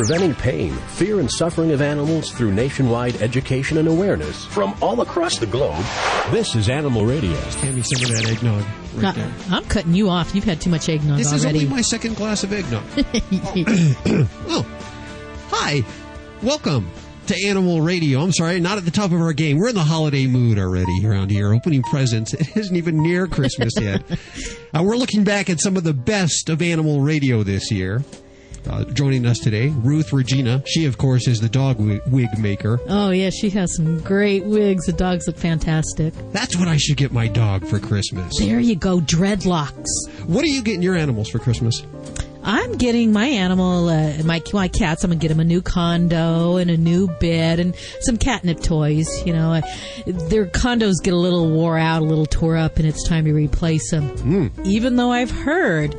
preventing pain, fear, and suffering of animals through nationwide education and awareness from all across the globe. This is Animal Radio. Hand me some of that eggnog right there. I'm cutting you off. You've had too much eggnog This already. is only my second glass of eggnog. Oh, hi. Welcome to Animal Radio. I'm sorry, not at the top of our game. We're in the holiday mood already around here. Opening presents. It isn't even near Christmas yet. We're looking back at some of the best of Animal Radio this year. Joining us today, Ruth Regina. She, of course, is the dog wig maker. Oh, yeah, she has some great wigs. The dogs look fantastic. That's what I should get my dog for Christmas. There you go, dreadlocks. What are you getting your animals for Christmas? I'm getting my animal, my cats, I'm going to get them a new condo and a new bed and some catnip toys. You know, their condos get a little wore out, a little tore up, and it's time to replace them. Even though I've heard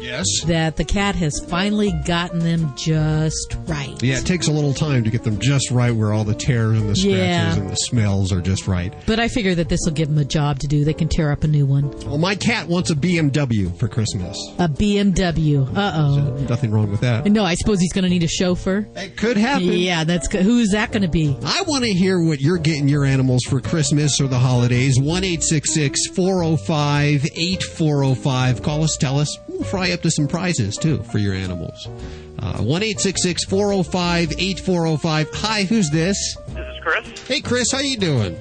that the cat has finally gotten them just right. Yeah, it takes a little time to get them just right where all the tears and the scratches and the smells are just right. But I figure that this will give them a job to do. They can tear up a new one. Well, my cat wants a BMW for Christmas. A BMW. Uh-oh. Nothing wrong with that. No, I suppose he's going to need a chauffeur. It could happen. Yeah, that's good. Who's that going to be? I want to hear what you're getting your animals for Christmas or the holidays. 1-866-405-8405. Call us, tell us. We'll fry up to some prizes, too, for your animals. 1-866-405-8405. Hi, who's this? This is Chris. Hey, Chris, how you doing?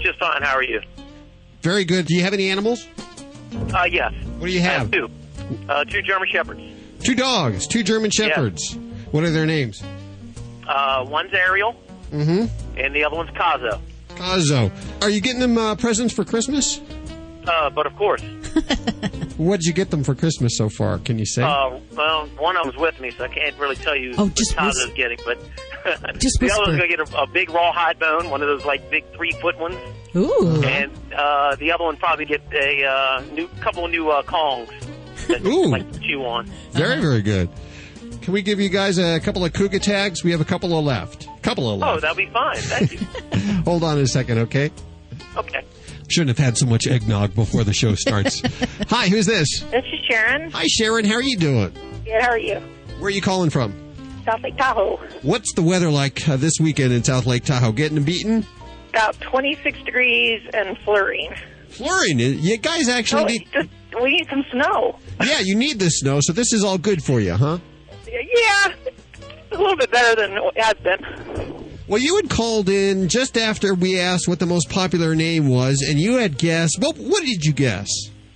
Just fine. How are you? Very good. Do you have any animals? Yes. What do you have? I have two. Two German Shepherds. Two dogs, two German Shepherds. Yeah. What are their names? One's Ariel, and the other one's Kazo. Kazo. Are you getting them presents for Christmas? But of course. What did you get them for Christmas so far? Can you say? Well, one of them's with me, so I can't really tell you what Kazo's getting. But just the other one's going to get a big rawhide bone, one of those like big 3-foot ones. Ooh. And the other one probably get a couple of new Kongs. That like to chew on. Very, very good. Can we give you guys a couple of Cougar tags? We have a couple of left. Oh, that'll be fine. Thank you. Hold on a second, okay? Okay. Shouldn't have had so much eggnog before the show starts. Hi, who's this? This is Sharon. Hi, Sharon. How are you doing? Good. How are you? Where are you calling from? South Lake Tahoe. What's the weather like this weekend in South Lake Tahoe? Getting beaten? About 26 degrees and flurrying. Flurrying? You guys actually we need some snow. Yeah, you need the snow, so this is all good for you, huh? Yeah, a little bit better than it has been. Well, you had called in just after we asked what the most popular name was, and you had guessed. Well, what did you guess?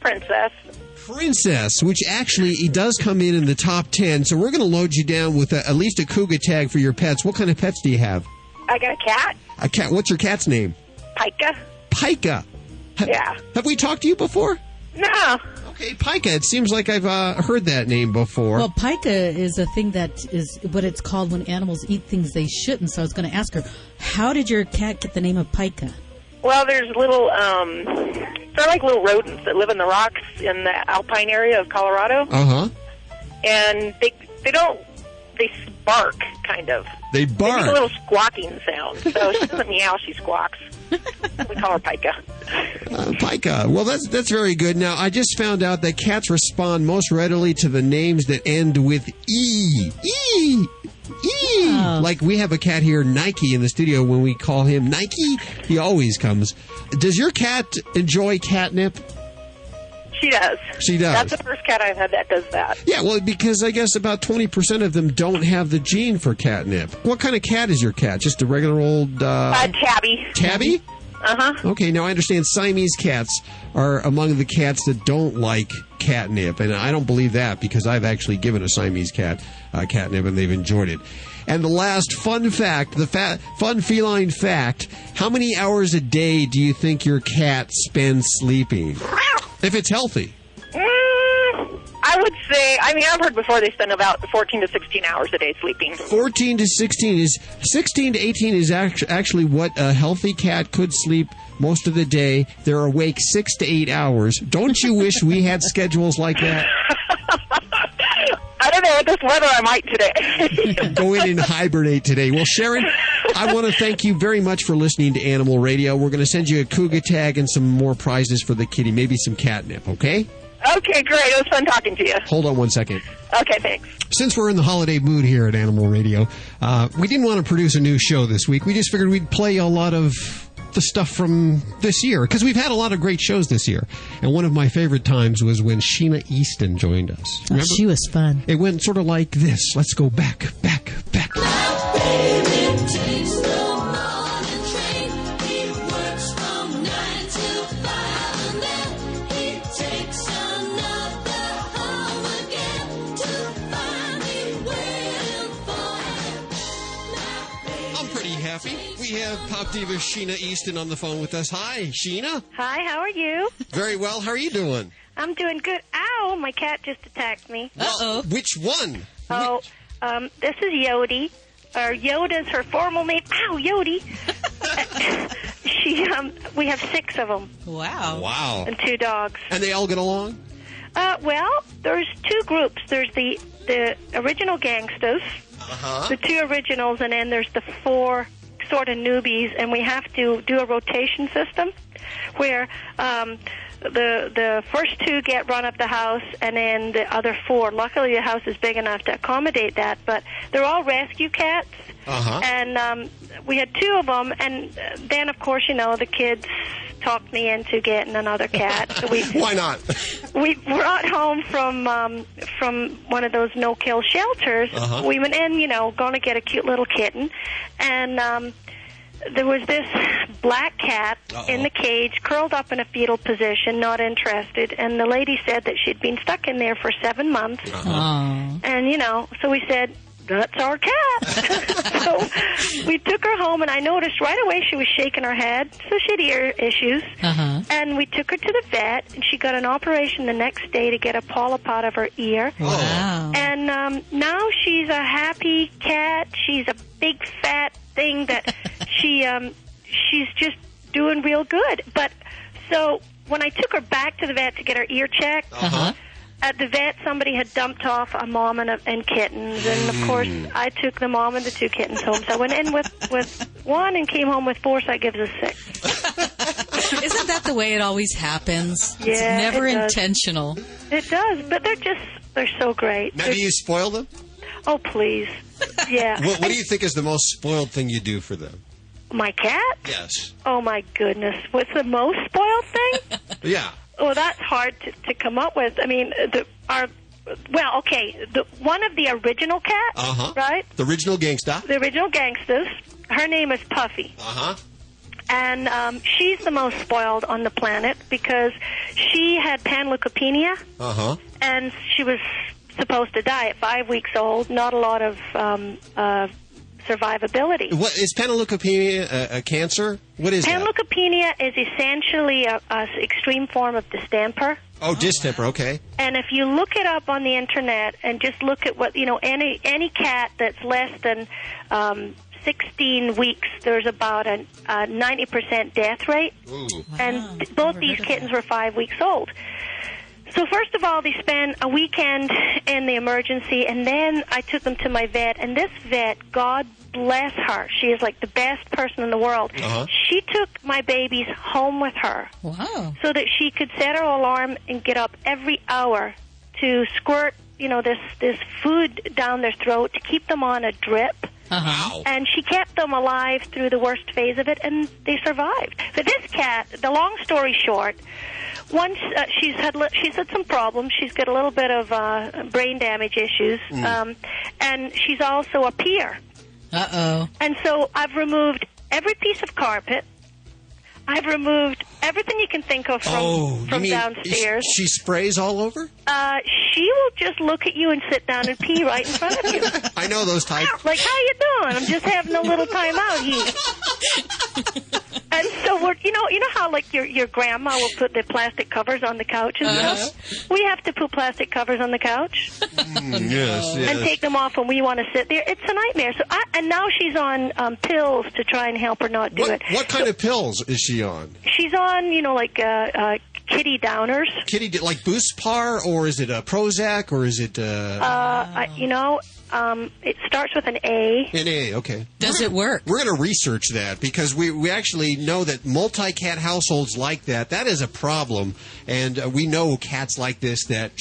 Princess. Princess, which actually it does come in the top 10, so we're going to load you down with at least a Cougar tag for your pets. What kind of pets do you have? I got a cat. A cat. What's your cat's name? Pica. Pica. Yeah. Have we talked to you before? No. Okay, Pica. It seems like I've heard that name before. Well, pica is a thing that is what it's called when animals eat things they shouldn't. So I was going to ask her, how did your cat get the name of Pica? Well, there's little, they're like little rodents that live in the rocks in the alpine area of Colorado. Uh-huh. And they bark, kind of. They bark? They make a little squawking sound. So she doesn't meow, she squawks. We call her Pica. Pica. Well, that's very good. Now, I just found out that cats respond most readily to the names that end with E. E. Oh. Like we have a cat here, Nike, in the studio. When we call him Nike, he always comes. Does your cat enjoy catnip? She does. She does. That's the first cat I've had that does that. Yeah, well, because I guess about 20% of them don't have the gene for catnip. What kind of cat is your cat? Just a regular old... Tabby. Tabby? Uh-huh. Okay, now I understand Siamese cats are among the cats that don't like catnip, and I don't believe that because I've actually given a Siamese cat catnip, and they've enjoyed it. And the last fun fact, fun feline fact, how many hours a day do you think your cat spends sleeping? If it's healthy. I would say, I've heard before they spend about 14 to 16 hours a day sleeping. 14 to 16 is, 16 to 18 is actually what a healthy cat could sleep most of the day. They're awake 6 to 8 hours. Don't you wish we had schedules like that? I don't know, with this weather I might today. Go in and hibernate today. Well, Sharon, I want to thank you very much for listening to Animal Radio. We're going to send you a Cougar tag and some more prizes for the kitty, maybe some catnip, okay? Okay, great. It was fun talking to you. Hold on one second. Okay, thanks. Since we're in the holiday mood here at Animal Radio, we didn't want to produce a new show this week. We just figured we'd play a lot of the stuff from this year, because we've had a lot of great shows this year. And one of my favorite times was when Sheena Easton joined us. Oh, she was fun. It went sort of like this. Let's go back. We have pop diva Sheena Easton on the phone with us. Hi, Sheena. Hi, how are you? Very well. How are you doing? I'm doing good. Ow, my cat just attacked me. Uh-oh. Which one? Oh, this is Yodi. Or Yoda's her formal name. Ow, Yodi. We have 6 of them. Wow. And 2 dogs. And they all get along? Well, there's 2 groups. There's the original gangsters, the 2 originals, and then there's the 4 sort of newbies, and we have to do a rotation system where the first 2 get run up the house, and then the other 4. Luckily, the house is big enough to accommodate that, but they're all rescue cats. And we had 2 of them, and then, of course, the kids talked me into getting another cat. So why not? We brought home from one of those no-kill shelters. We went in, going to get a cute little kitten, and there was this black cat in the cage, curled up in a fetal position, not interested, and the lady said that she'd been stuck in there for 7 months. And, so we said, that's our cat. So we took her home, and I noticed right away she was shaking her head, so she had ear issues. And we took her to the vet, and she got an operation the next day to get a polyp out of her ear. Wow. And now she's a happy cat. She's a big fat thing that she's just doing real good. But so when I took her back to the vet to get her ear checked, at the vet, somebody had dumped off a mom and kittens, and of course, I took the mom and the 2 kittens home. So I went in with 1 and came home with 4, so that gives us 6. Isn't that the way it always happens? Yeah, it's never it does. Intentional. It does, but they're so great. Now, do you spoil them? Oh, please. Yeah. What do you think is the most spoiled thing you do for them? My cat? Yes. Oh, my goodness. What's the most spoiled thing? Yeah. Well, that's hard to come up with. I mean, one of the original cats, right? The original gangsta. The original gangsters. Her name is Puffy. And she's the most spoiled on the planet because she had panleukopenia. And she was supposed to die at 5 weeks old. Not a lot of survivability. What is panleukopenia? A cancer? What is panleukopenia is essentially a extreme form of distemper. Oh, distemper. Okay. And if you look it up on the internet and just look at what any cat that's less than 16 weeks, there's about a 90% death rate. Ooh. And both these kittens were 5 weeks old. So first of all, they spent a weekend in the emergency, and then I took them to my vet. And this vet, God bless her, she is like the best person in the world. She took my babies home with her. Wow. So that she could set her alarm and get up every hour to squirt, this food down their throat to keep them on a drip. Wow. And she kept them alive through the worst phase of it, and they survived. So this cat, the long story short, once she's had some problems. She's got a little bit of brain damage issues, and she's also a peer. And so I've removed every piece of carpet. I've removed everything you can think of from downstairs. She sprays all over? She will just look at you and sit down and pee right in front of you. I know those types. Like, how you doing? I'm just having a little time out here. And so we're, you know how like your grandma will put the plastic covers on the couch and stuff? We have to put plastic covers on the couch. Yes. And take them off when we want to sit there. It's a nightmare. So and now she's on pills to try and help her not do it. What kind of pills is she on? She's on, like kitty downers. Kitty, like Buspar, or is it Prozac, or is it? It starts with an A. An A, okay. Does it work? We're going to research that because we actually know that multi-cat households like that is a problem. And we know cats like this that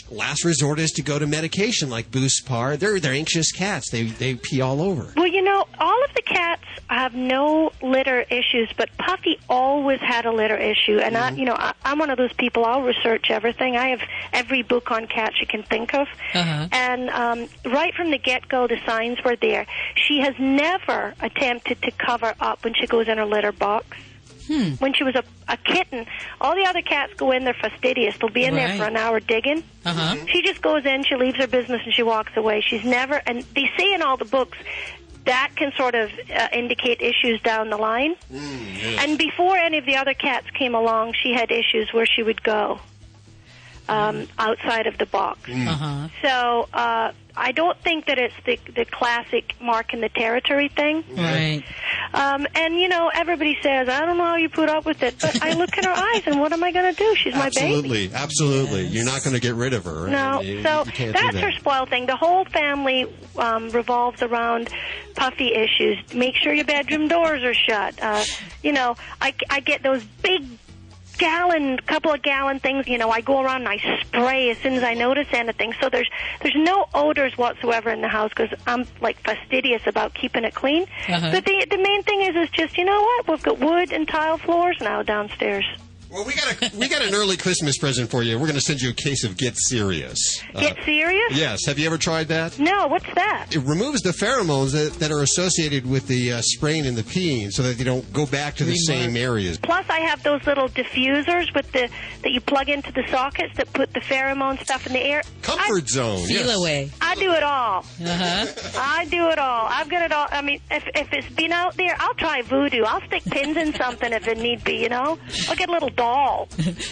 last resort is to go to medication like Buspar. They're anxious cats. They pee all over. Well, all of the cats have no litter issues, but Puffy always had a litter issue. And I'm one of those people. I'll research everything. I have every book on cats you can think of. Uh-huh. And right from the get-go, the signs were there. She has never attempted to cover up when she goes in her litter box. When she was a kitten, all the other cats go in there fastidious. They'll be in there for an hour digging. Uh-huh. She just goes in, she leaves her business, and she walks away. She's never, and they say in all the books, that can sort of indicate issues down the line. Yes. And before any of the other cats came along, she had issues where she would go outside of the box. Uh-huh. So I don't think that it's the classic mark in the territory thing. Right. And, everybody says, I don't know how you put up with it. But I look in her eyes, and what am I going to do? She's my baby. Absolutely. Yes. You're not going to get rid of her. No. So that's her spoiled thing. The whole family revolves around Puffy issues. Make sure your bedroom doors are shut. I get those big couple of gallon things, I go around and I spray as soon as I notice anything. So there's no odors whatsoever in the house because I'm fastidious about keeping it clean. Uh-huh. But the main thing is just, you know what? We've got wood and tile floors now downstairs. Well, we got an early Christmas present for you. We're going to send you a case of Get Serious. Get Serious? Yes. Have you ever tried that? No. What's that? It removes the pheromones that are associated with the spraying and the peeing, so that they don't go back to the same areas. Plus, I have those little diffusers that you plug into the sockets that put the pheromone stuff in the air. Comfort zone. Feel yes. away. I do it all. Uh-huh. I do it all. I've got it all. I mean, if it's been out there, I'll try voodoo. I'll stick pins in something if it need be, I'll get a little doll.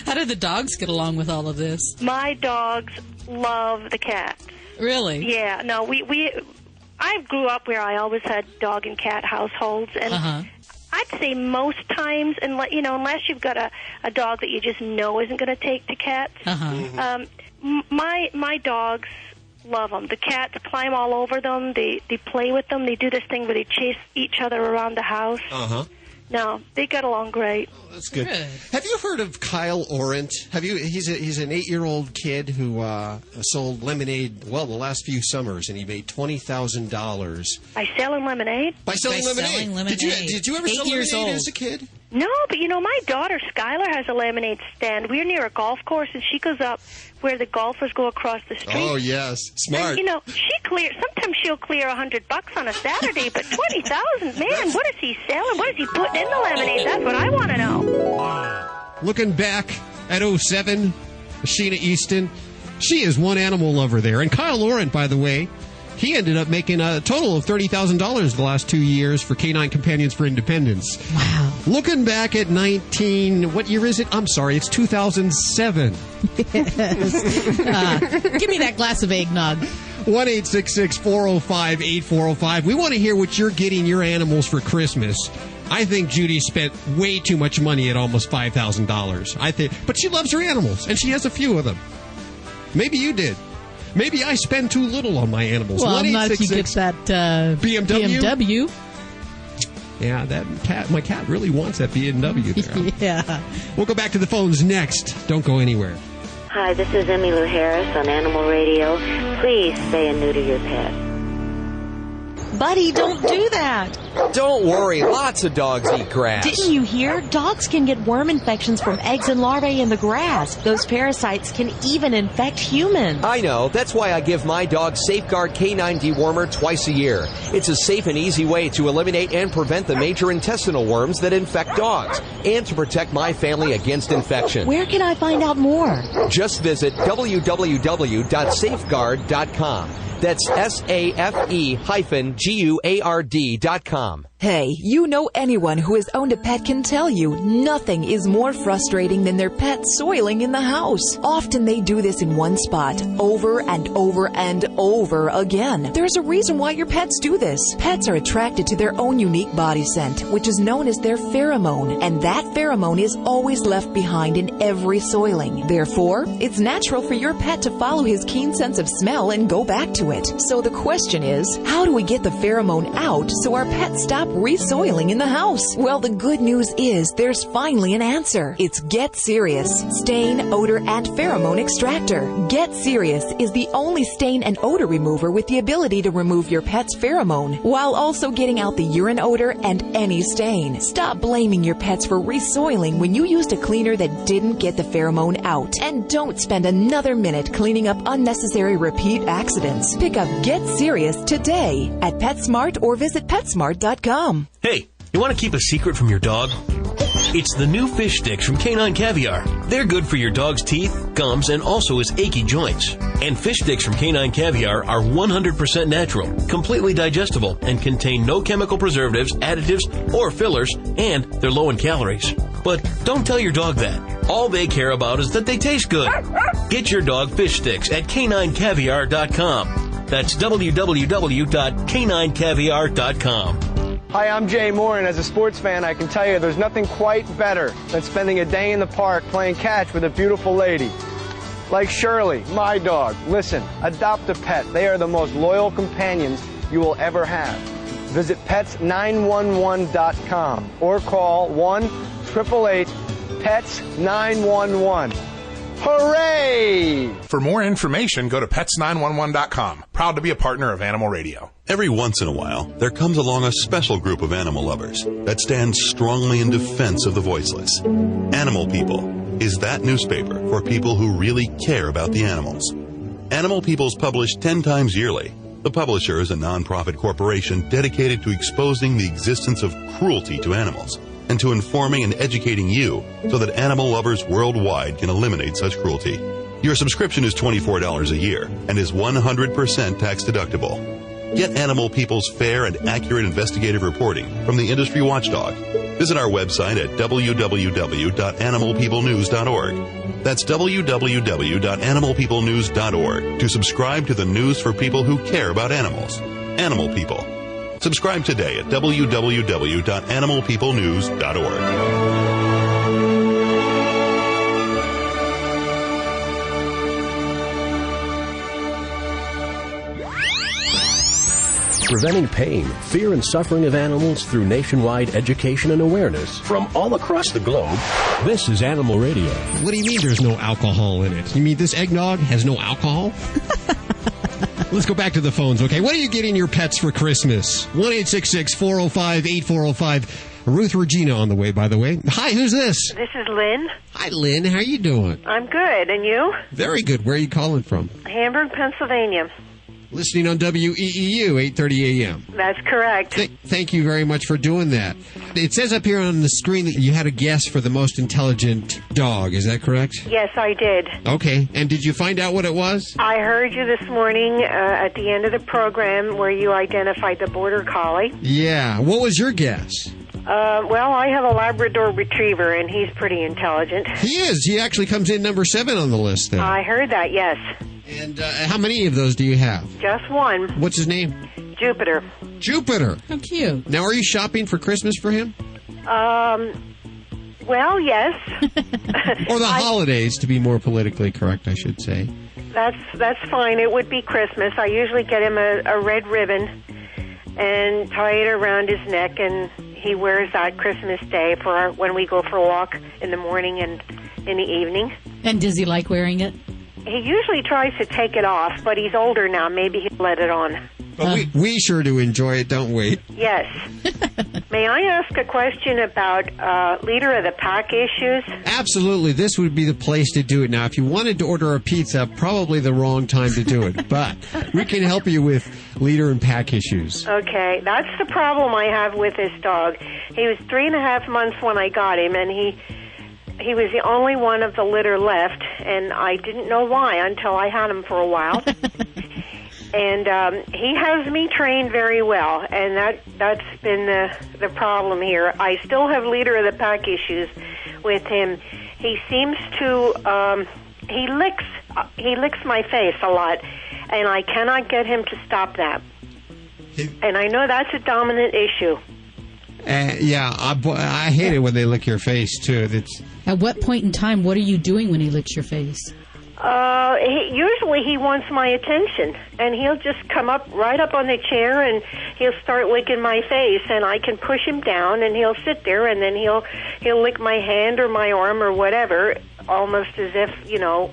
How do the dogs get along with all of this? My dogs love the cats. Really? Yeah. No, I grew up where I always had dog and cat households, and I'd say most times, unless you've got a dog that you just know isn't going to take to cats, my dogs love them. The cats climb all over them. They play with them. They do this thing where they chase each other around the house. No, they get along great. Oh, that's good. Have you heard of Kyle Orant? He's an 8-year-old kid who sold lemonade, the last few summers, and he made $20,000. By selling lemonade? By selling lemonade. Did you ever sell lemonade as a kid? No, but my daughter Skylar has a lemonade stand. We're near a golf course, and she goes up where the golfers go across the street. Oh yes, smart. And, sometimes she'll clear $100 on a Saturday, but $20,000, man, what is he selling? What is he putting in the lemonade? That's what I want to know. Looking back at 07, Sheena Easton, she is one animal lover there. And Kyle Orant, by the way, he ended up making a total of $30,000 the last 2 years for Canine Companions for Independence. Wow. Looking back at what year is it? I'm sorry, it's 2007. Yes. Give me that glass of eggnog. 1-866-405-8405. We want to hear what you're getting your animals for Christmas. I think Judy spent way too much money at almost $5,000. But she loves her animals, and she has a few of them. Maybe you did. Maybe I spend too little on my animals. Well, not if you get that BMW. Yeah, my cat really wants that BMW there. Yeah. We'll go back to the phones next. Don't go anywhere. Hi, this is Emmylou Harris on Animal Radio. Please spay and neuter your pet. Buddy, don't do that. Don't worry, lots of dogs eat grass. Didn't you hear? Dogs can get worm infections from eggs and larvae in the grass. Those parasites can even infect humans. I know. That's why I give my dog Safeguard Canine Dewormer twice a year. It's a safe and easy way to eliminate and prevent the major intestinal worms that infect dogs, and to protect my family against infection. Where can I find out more? Just visit www.safeguard.com. That's SAFE-GUARD.com. Hey, you know anyone who has owned a pet can tell you nothing is more frustrating than their pet soiling in the house. Often they do this in one spot over and over and over again. There's a reason why your pets do this. Pets are attracted to their own unique body scent, which is known as their pheromone, and that pheromone is always left behind in every soiling. Therefore, it's natural for your pet to follow his keen sense of smell and go back to it. So the question is, how do we get the pheromone out so our pets stop re-soiling in the house? Well, the good news is there's finally an answer. It's Get Serious Stain, Odor, and Pheromone Extractor. Get Serious is the only stain and odor remover with the ability to remove your pet's pheromone while also getting out the urine odor and any stain. Stop blaming your pets for re-soiling when you used a cleaner that didn't get the pheromone out. And don't spend another minute cleaning up unnecessary repeat accidents. Pick up Get Serious today at PetSmart or visit PetSmart.com. Hey, you want to keep a secret from your dog? It's the new fish sticks from Canine Caviar. They're good for your dog's teeth, gums, and also his achy joints. And fish sticks from Canine Caviar are 100% natural, completely digestible, and contain no chemical preservatives, additives, or fillers, and they're low in calories. But don't tell your dog that. All they care about is that they taste good. Get your dog fish sticks at caninecaviar.com. That's www.caninecaviar.com. Hi, I'm Jay Moore, and as a sports fan, I can tell you there's nothing quite better than spending a day in the park playing catch with a beautiful lady. Like Shirley, my dog. Listen, adopt a pet. They are the most loyal companions you will ever have. Visit pets911.com or call 1-888-PETS-911. Hooray! For more information, go to pets911.com. Proud to be a partner of Animal Radio. Every once in a while, there comes along a special group of animal lovers that stands strongly in defense of the voiceless. Animal People is that newspaper for people who really care about the animals. Animal People is published 10 times yearly. The publisher is a nonprofit corporation dedicated to exposing the existence of cruelty to animals and to informing and educating you so that animal lovers worldwide can eliminate such cruelty. Your subscription is $24 a year and is 100% tax deductible. Get Animal People's fair and accurate investigative reporting from the industry watchdog. Visit our website at www.animalpeoplenews.org. That's www.animalpeoplenews.org to subscribe to the news for people who care about animals. Animal People. Subscribe today at www.animalpeoplenews.org. Preventing pain, fear, and suffering of animals through nationwide education and awareness from all across the globe. This is Animal Radio. What do you mean there's no alcohol in it? You mean this eggnog has no alcohol? Let's go back to the phones, okay? What are you getting your pets for Christmas? 1-866-405-8405. Ruth Regina on the way, by the way. Hi, who's this? This is Lynn. Hi, Lynn. How are you doing? I'm good. And you? Very good. Where are you calling from? Hamburg, Pennsylvania. Listening on WEEU, 8:30 a.m. That's correct. Thank you very much for doing that. It says up here on the screen that you had a guess for the most intelligent dog. Is that correct? Yes, I did. Okay. And did you find out what it was? I heard you this morning at the end of the program where you identified the Border Collie. Yeah. What was your guess? Well, I have a Labrador Retriever, and he's pretty intelligent. He is. He actually comes in number 7 on the list there. I heard that, yes. And how many of those do you have? Just one. What's his name? Jupiter. Jupiter. How cute. Now, are you shopping for Christmas for him? Well, yes. Or the holidays, to be more politically correct, I should say. That's fine. It would be Christmas. I usually get him a red ribbon and tie it around his neck, and he wears that Christmas Day for when we go for a walk in the morning and in the evening. And does he like wearing it? He usually tries to take it off, but he's older now. Maybe he'll let it on. But we sure do enjoy it, don't we? Yes. May I ask a question about leader of the pack issues? Absolutely. This would be the place to do it. Now, if you wanted to order a pizza, probably the wrong time to do it. But we can help you with leader and pack issues. Okay. That's the problem I have with this dog. He was 3.5 months when I got him, and he was the only one of the litter left, and I didn't know why until I had him for a while. And he has me trained very well, and that's been the problem here. I still have leader of the pack issues with him. He seems to he licks my face a lot, and I cannot get him to stop that. And I know that's a dominant issue. I hate it when they lick your face too. At what point in time, what are you doing when he licks your face? Usually he wants my attention, and he'll just come right up on the chair, and he'll start licking my face, and I can push him down, and he'll sit there, and then he'll lick my hand or my arm or whatever, almost as if,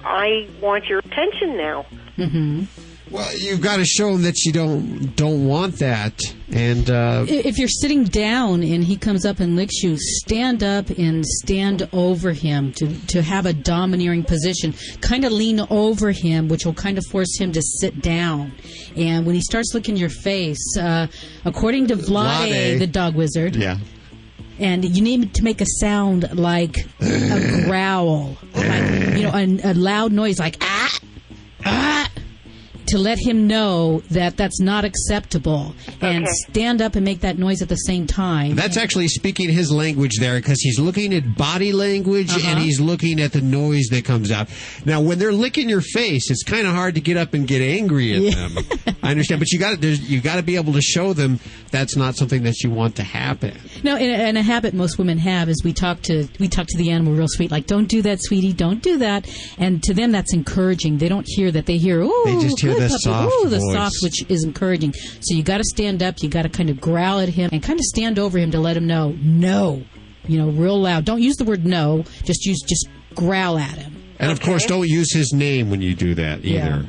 I want your attention now. Mm-hmm. Well, you've got to show him that you don't want that. And if you're sitting down and he comes up and licks you, stand up and stand over him to have a domineering position. Kind of lean over him, which will kind of force him to sit down. And when he starts licking your face, according to Vlade, the dog wizard, and you need to make a sound like a growl, like, a loud noise like ah. To let him know that that's not acceptable, and stand up and make that noise at the same time. That's actually speaking his language there, because he's looking at body language and he's looking at the noise that comes out. Now, when they're licking your face, it's kind of hard to get up and get angry at them. I understand, but you got to be able to show them that's not something that you want to happen. No, and a habit most women have is we talk to the animal real sweet, like, don't do that, sweetie, don't do that. And to them, that's encouraging. They don't hear that. They hear, ooh, they just hear the soft voice. The soft, which is encouraging. So you got to stand up. You got to kind of growl at him and kind of stand over him to let him know, no, real loud. Don't use the word no. Just growl at him. And of course, don't use his name when you do that either.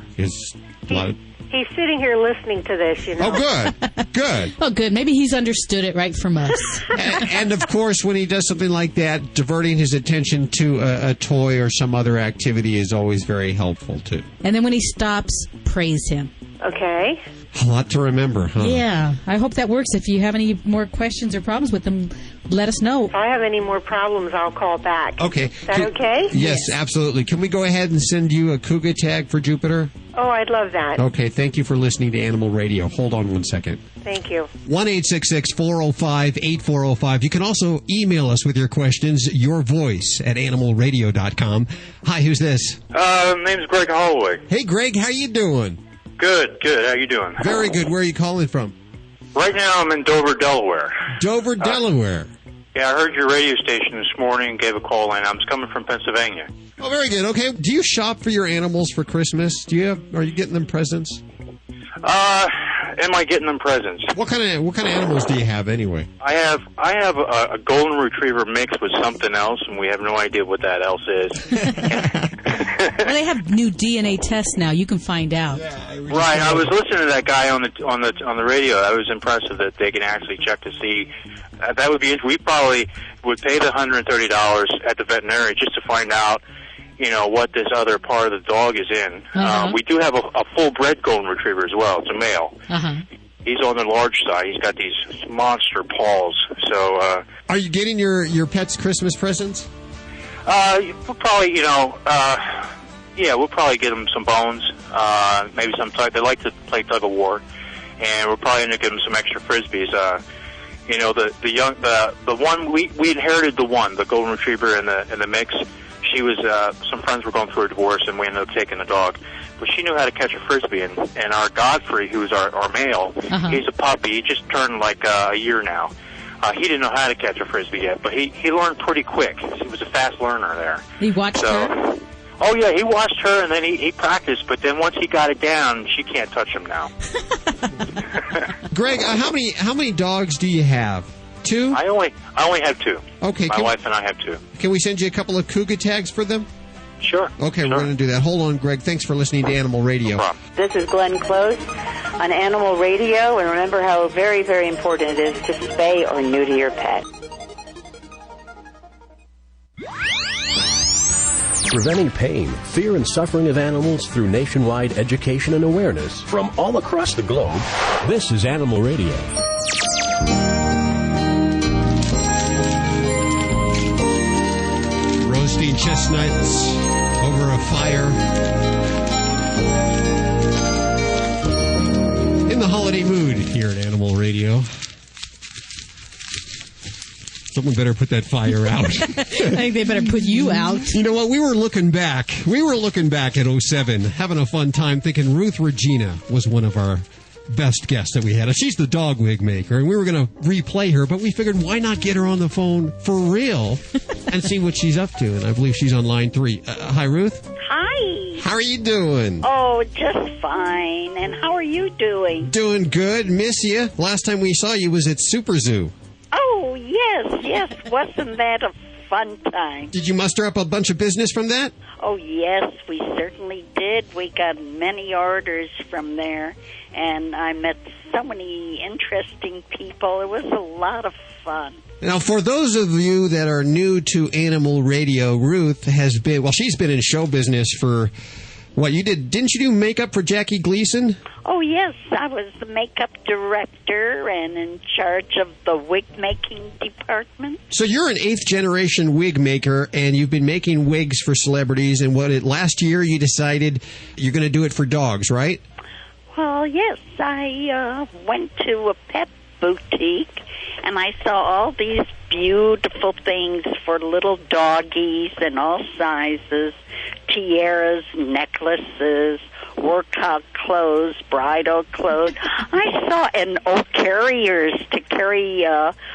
He's sitting here listening to this, Oh, good. Oh, good. Maybe he's understood it right from us. and of course, when he does something like that, diverting his attention to a toy or some other activity is always very helpful, too. And then when he stops, praise him. Okay. A lot to remember, huh? Yeah. I hope that works. If you have any more questions or problems with them, let us know. If I have any more problems, I'll call back. Okay. Is that okay? Yes, absolutely. Can we go ahead and send you a Cougar tag for Jupiter? Oh, I'd love that. Okay, thank you for listening to Animal Radio. Hold on one second. Thank you. 1-866-405-8405. You can also email us with your questions, your voice at animalradio.com. Hi, who's this? Name's Greg Holloway. Hey, Greg, how you doing? Good. How you doing? Very good. Where are you calling from? Right now I'm in Dover, Delaware. Dover, Delaware. Yeah, I heard your radio station this morning, gave a call in. I was coming from Pennsylvania. Oh, very good. Okay. Do you shop for your animals for Christmas? Are you getting them presents? Am I getting them presents? What kind of animals do you have anyway? I have a golden retriever mixed with something else, and we have no idea what that else is. Well, they have new DNA tests now. You can find out. Yeah, right. I was listening to that guy on the radio. I was impressed that they can actually check to see. That would be interesting. We probably would pay the $130 at the veterinary just to find out, what this other part of the dog is in. We do have a full-bred golden retriever as well. It's a male. He's on the large side. He's got these monster paws. So, are you getting your pets Christmas presents? We'll probably, we'll probably get them some bones, maybe some type. They like to play tug of war, and we'll probably end up giving them some extra frisbees. The one we inherited the golden retriever in the mix. She was some friends were going through a divorce, and we ended up taking the dog. But she knew how to catch a frisbee, and our Godfrey, who's our male, he's a puppy. He just turned like a year now. He didn't know how to catch a frisbee yet, but he learned pretty quick. He was a fast learner there. He watched her? Oh, yeah, he watched her, and then he practiced. But then once he got it down, she can't touch him now. Greg, how many dogs do you have? 2? I only have 2. Okay. My wife and I have 2. Can we send you a couple of Cougar tags for them? Sure. Okay, we're going to do that. Hold on, Greg. Thanks for listening to Animal Radio. No problem. This is Glenn Close on Animal Radio, and remember how very, very important it is to spay or neuter your pet. Preventing pain, fear, and suffering of animals through nationwide education and awareness from all across the globe. This is Animal Radio. Roasting chestnuts over a fire. the holiday mood here at Animal Radio. Someone better put that fire out. I think they better put you out. You know what? We were looking back at 07, having a fun time, thinking Ruth Regina was one of our best guests that we had. She's the dog wig maker, and we were going to replay her, but we figured why not get her on the phone for real and see what she's up to. And I believe she's on line 3. Hi, Ruth. Hi. How are you doing? Oh, just fine. And how are you doing? Doing good. Miss you. Last time we saw you was at Super Zoo. Oh, yes. Wasn't that a fun time? Did you muster up a bunch of business from that? Oh, yes, we certainly did. We got many orders from there, and I met so many interesting people. It was a lot of fun. Now, for those of you that are new to Animal Radio, Ruth has been, she's been in show business for, didn't you do makeup for Jackie Gleason? Oh, yes, I was the makeup director and in charge of the wig-making department. So you're an 8th-generation wig maker, and you've been making wigs for celebrities, and last year you decided you're going to do it for dogs, right? Well, yes, I went to a pet boutique, and I saw all these beautiful things for little doggies in all sizes, tiaras, necklaces, workout clothes, bridal clothes. I saw carriers to carry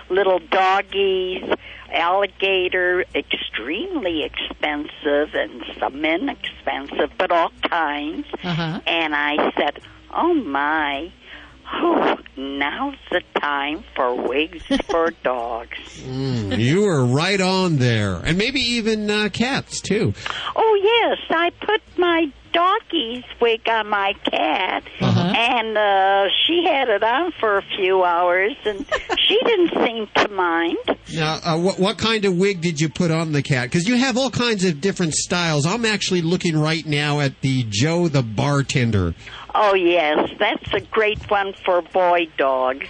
little doggies, alligator, extremely expensive and some inexpensive, but all kinds. Uh-huh. And I said, oh my, now's the time for wigs for dogs. You were right on there. And maybe even cats, too. Oh, yes. I put my doggy's wig on my cat, and she had it on for a few hours, and she didn't seem to mind. Now, what kind of wig did you put on the cat? Because you have all kinds of different styles. I'm actually looking right now at the Joe the Bartender. Oh, yes. That's a great one for boy dogs.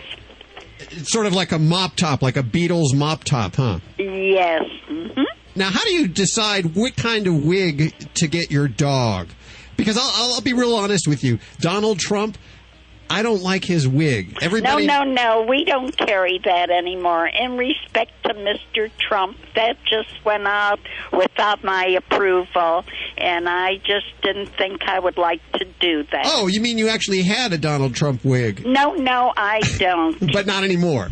It's sort of like a mop top, like a Beatles mop top, huh? Yes. Mm-hmm. Now, how do you decide what kind of wig to get your dog? Because I'll be real honest with you. Donald Trump, I don't like his wig. Everybody... No. We don't carry that anymore. In respect to Mr. Trump, that just went out without my approval, and I just didn't think I would like to do that. Oh, you mean you actually had a Donald Trump wig? No, I don't. But not anymore?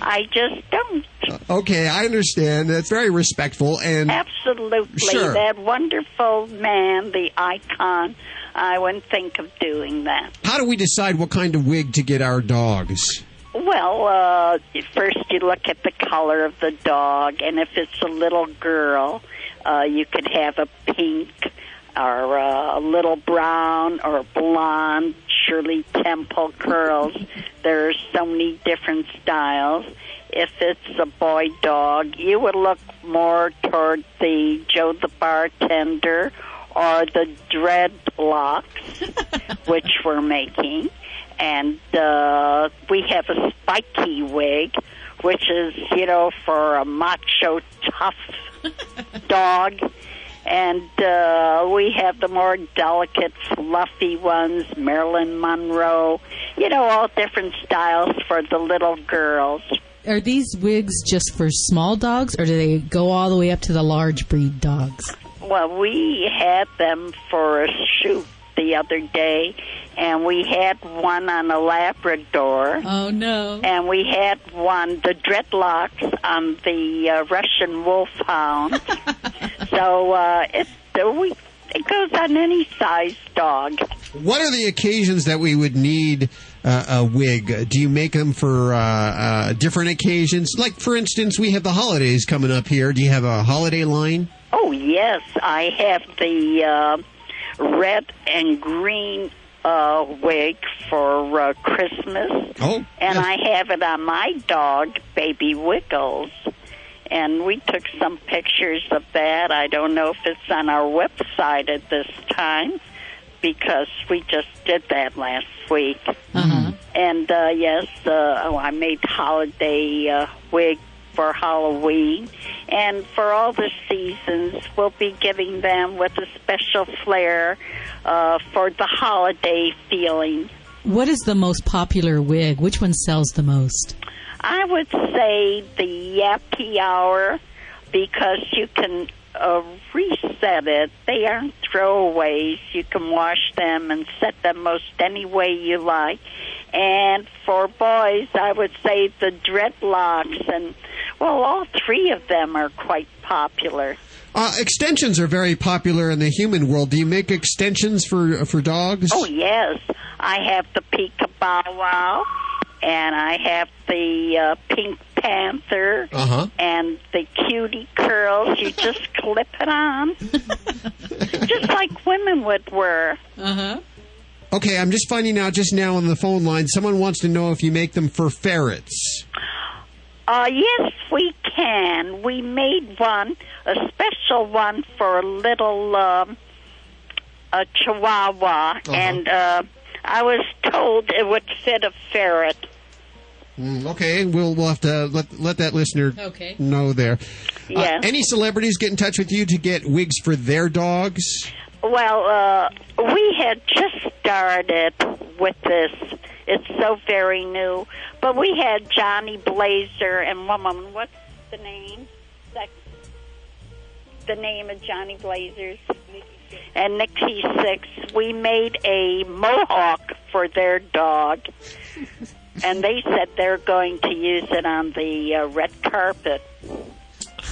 I just don't. Okay, I understand. That's very respectful. And absolutely. Sure. That wonderful man, the icon, I wouldn't think of doing that. How do we decide what kind of wig to get our dogs? Well, first you look at the color of the dog, and if it's a little girl, you could have a pink or a little brown or blonde Shirley Temple curls. There's so many different styles. If it's a boy dog, you would look more toward the Joe the Bartender or the dreadlocks, which we're making. And we have a spiky wig, which is, for a macho, tough dog. And we have the more delicate, fluffy ones, Marilyn Monroe, all different styles for the little girls. Are these wigs just for small dogs, or do they go all the way up to the large breed dogs? Well, we had them for a shoot the other day, and we had one on a Labrador. Oh, no. And we had the dreadlocks on the Russian Wolfhound. So it goes on any size dog. What are the occasions that we would need a wig? Do you make them for different occasions? Like, for instance, we have the holidays coming up here. Do you have a holiday line? Oh, yes. I have the red and green wig for Christmas. Oh, and yes. I have it on my dog, Baby Wiggles. And we took some pictures of that. I don't know if it's on our website at this time, because we just did that last week. Uh-huh. And, yes, I made holiday wig for Halloween. And for all the seasons, we'll be giving them with a special flair for the holiday feeling. What is the most popular wig? Which one sells the most? I would say the Yappy Hour, because you can reset it. They aren't throwaways. You can wash them and set them most any way you like. And for boys, I would say the dreadlocks, and, well, all three of them are quite popular. Extensions are very popular in the human world. Do you make extensions for dogs? Oh, yes. I have the Peekaboo Wow, and I have the Pink Panther, and the Cutie Curls. You just clip it on, just like women would wear. Okay, I'm just finding out just now on the phone line, someone wants to know if you make them for ferrets. Yes, we can. We made one, a special one for a little a Chihuahua, and I was told it would fit a ferret. Okay, we'll have to let that listener know there. Yes. Any celebrities get in touch with you to get wigs for their dogs? Well, we had just started with this. It's so very new. But we had Johnny Blazer and woman. What's the name? The name of Johnny Blazer's? And Nikki Six. We made a mohawk for their dog. And they said they're going to use it on the red carpet.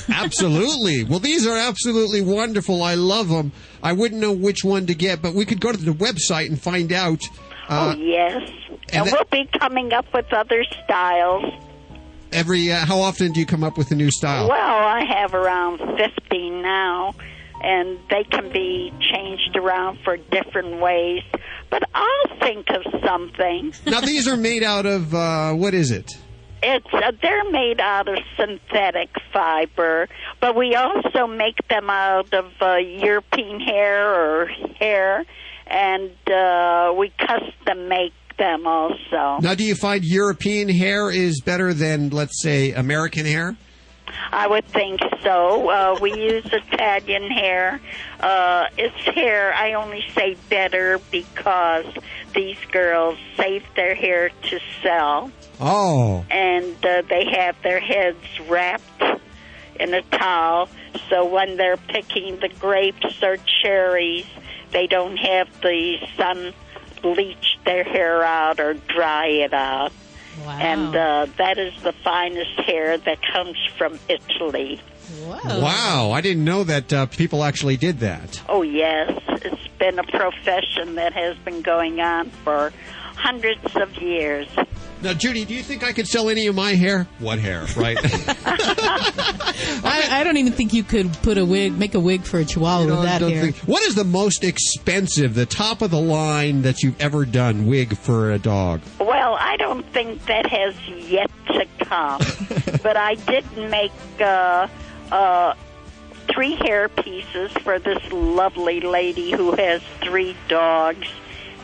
Absolutely. Well, these are absolutely wonderful. I love them. I wouldn't know which one to get, but we could go to the website and find out. Oh, yes. And we'll be coming up with other styles. How often do you come up with a new style? Well, I have around 50 now, and they can be changed around for different ways. But I'll think of something. Now, these are made out of, what is it? They're made out of synthetic fiber, but we also make them out of European hair, and we custom make them also. Now, do you find European hair is better than, let's say, American hair? I would think so. We use Italian hair. It's hair, I only say better because these girls save their hair to sell. Oh. And they have their heads wrapped in a towel, so when they're picking the grapes or cherries, they don't have the sun bleach their hair out or dry it out. Wow. And that is the finest hair that comes from Italy. Wow, I didn't know that people actually did that. Oh, yes. It's been a profession that has been going on for hundreds of years. Now, Judy, do you think I could sell any of my hair? What hair, right? I don't even think you could make a wig for a Chihuahua with that hair. What is the most expensive, the top of the line that you've ever done wig for a dog? Well, I don't think that has yet to come. But I did make 3 hair pieces for this lovely lady who has 3 dogs.